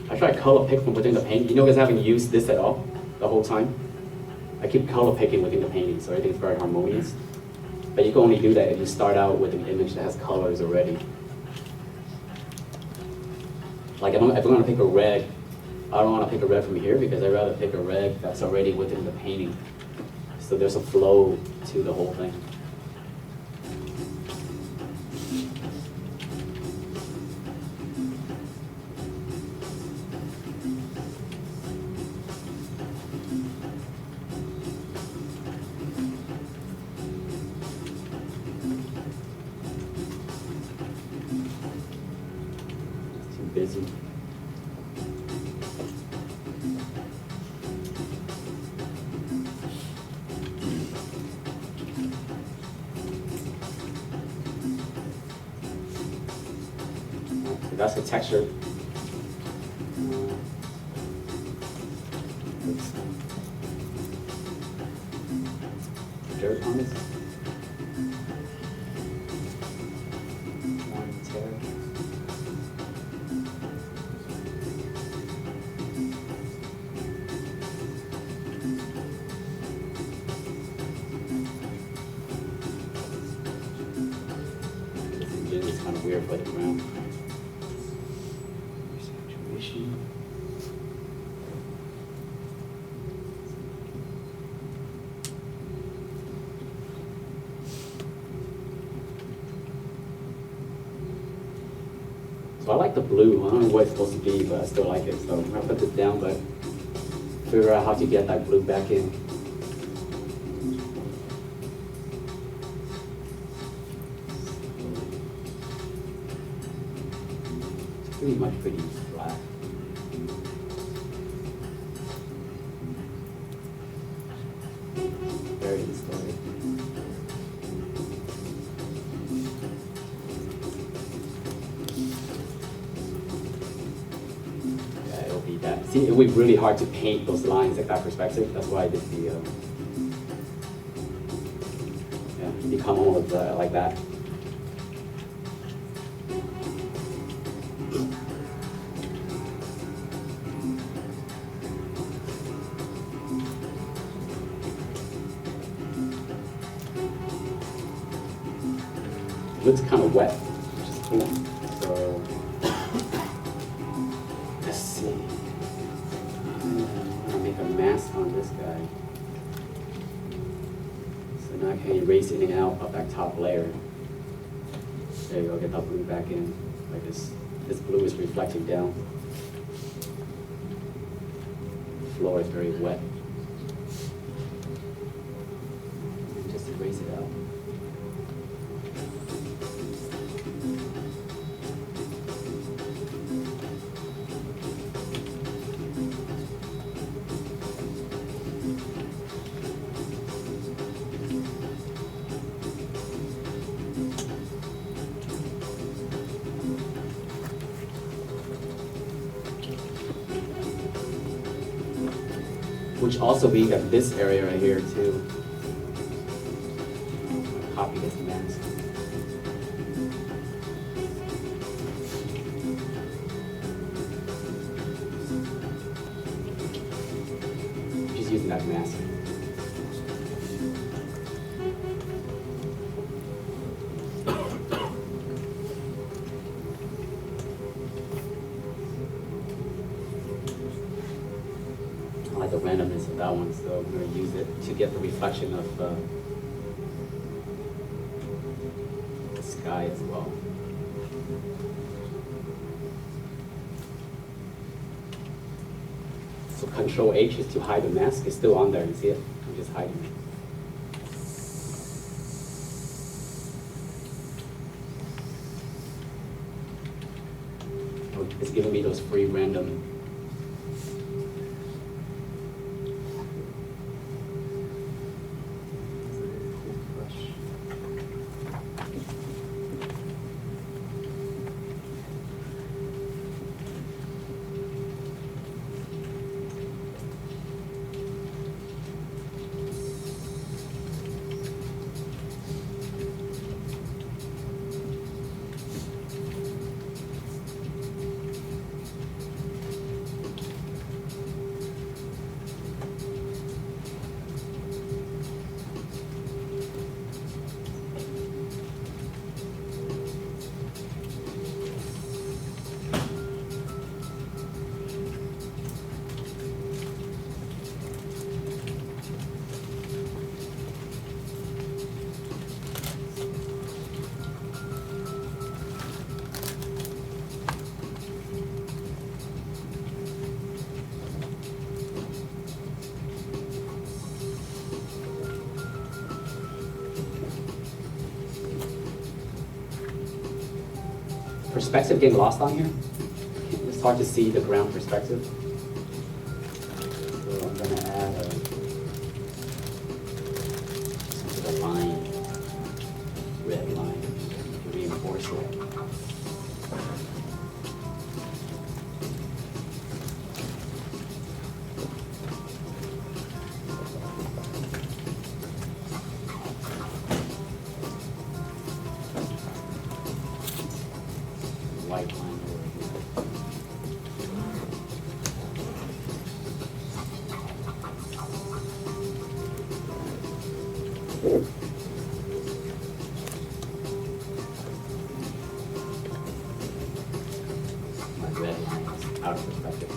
I try to color pick from within the paint. You know, because I haven't used this at all the whole time. I keep color picking within the painting, so everything's very harmonious. But you can only do that if you start out with an image that has colors already. Like if I'm going to pick a red, I don't want to pick a red from here because I'd rather pick a red that's already within the painting. So there's a flow to the whole thing. Too busy. So that's the texture. Dirt on this. One tear. It's kind of weird for the ground. Saturation. So I like the blue. I don't know what it's supposed to be, but I still like it. So I'm gonna put this down, but figure out how to get that blue back in. It's pretty much pretty flat. Very distorted. Yeah, it'll be that. See, it would be really hard to paint those lines like that perspective. That's why I did the, become almost like that. It looks kind of wet, which is cool. So let's see. I'm gonna make a mask on this guy. So now I can erase in and out of that top layer. There you go, get that blue back in. Like this blue is reflecting down. The floor is very wet. Just erase it out. which also we got this area right here too. Copy this mask. Just using that mask. I like the randomness of that one, so I'm going to use it to get the reflection of the sky as well. So Control H is to hide the mask. It's still on there. You see it? I'm just hiding it. Oh, it's giving me those free random. Perspective getting lost on here. It's hard to see the ground perspective. So I'm going to add some sort of line, red line, to reinforce it. White line over here. My red line is out of perspective.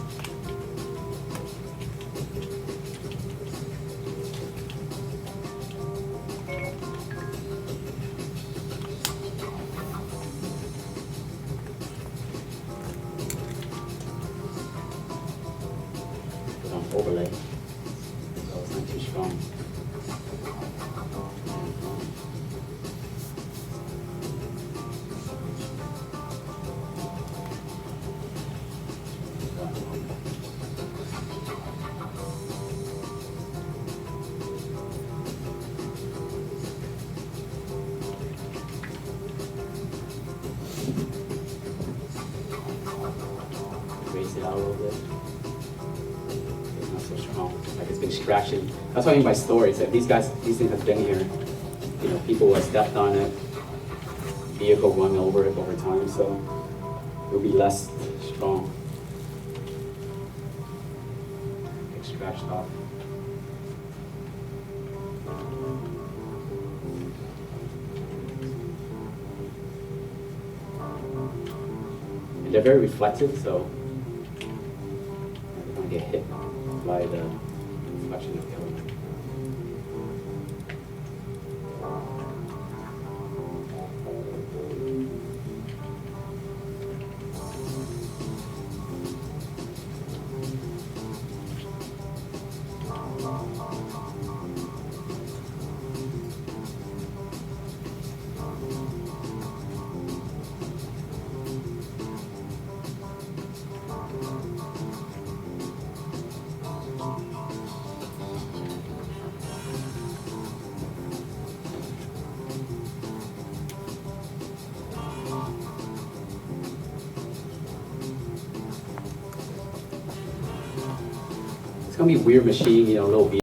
Put on overlay, so it's not too strong. Raise it out a little bit. It's not so strong. Like it's been scratching. That's what I mean by stories. That these things have been here. You know, people have stepped on it. Vehicle run over it over time, so it'll be less strong. Get scratched off. And they're very reflective, so they're going to get hit by the reflection of the element. gonna be a weird machine, you know, a little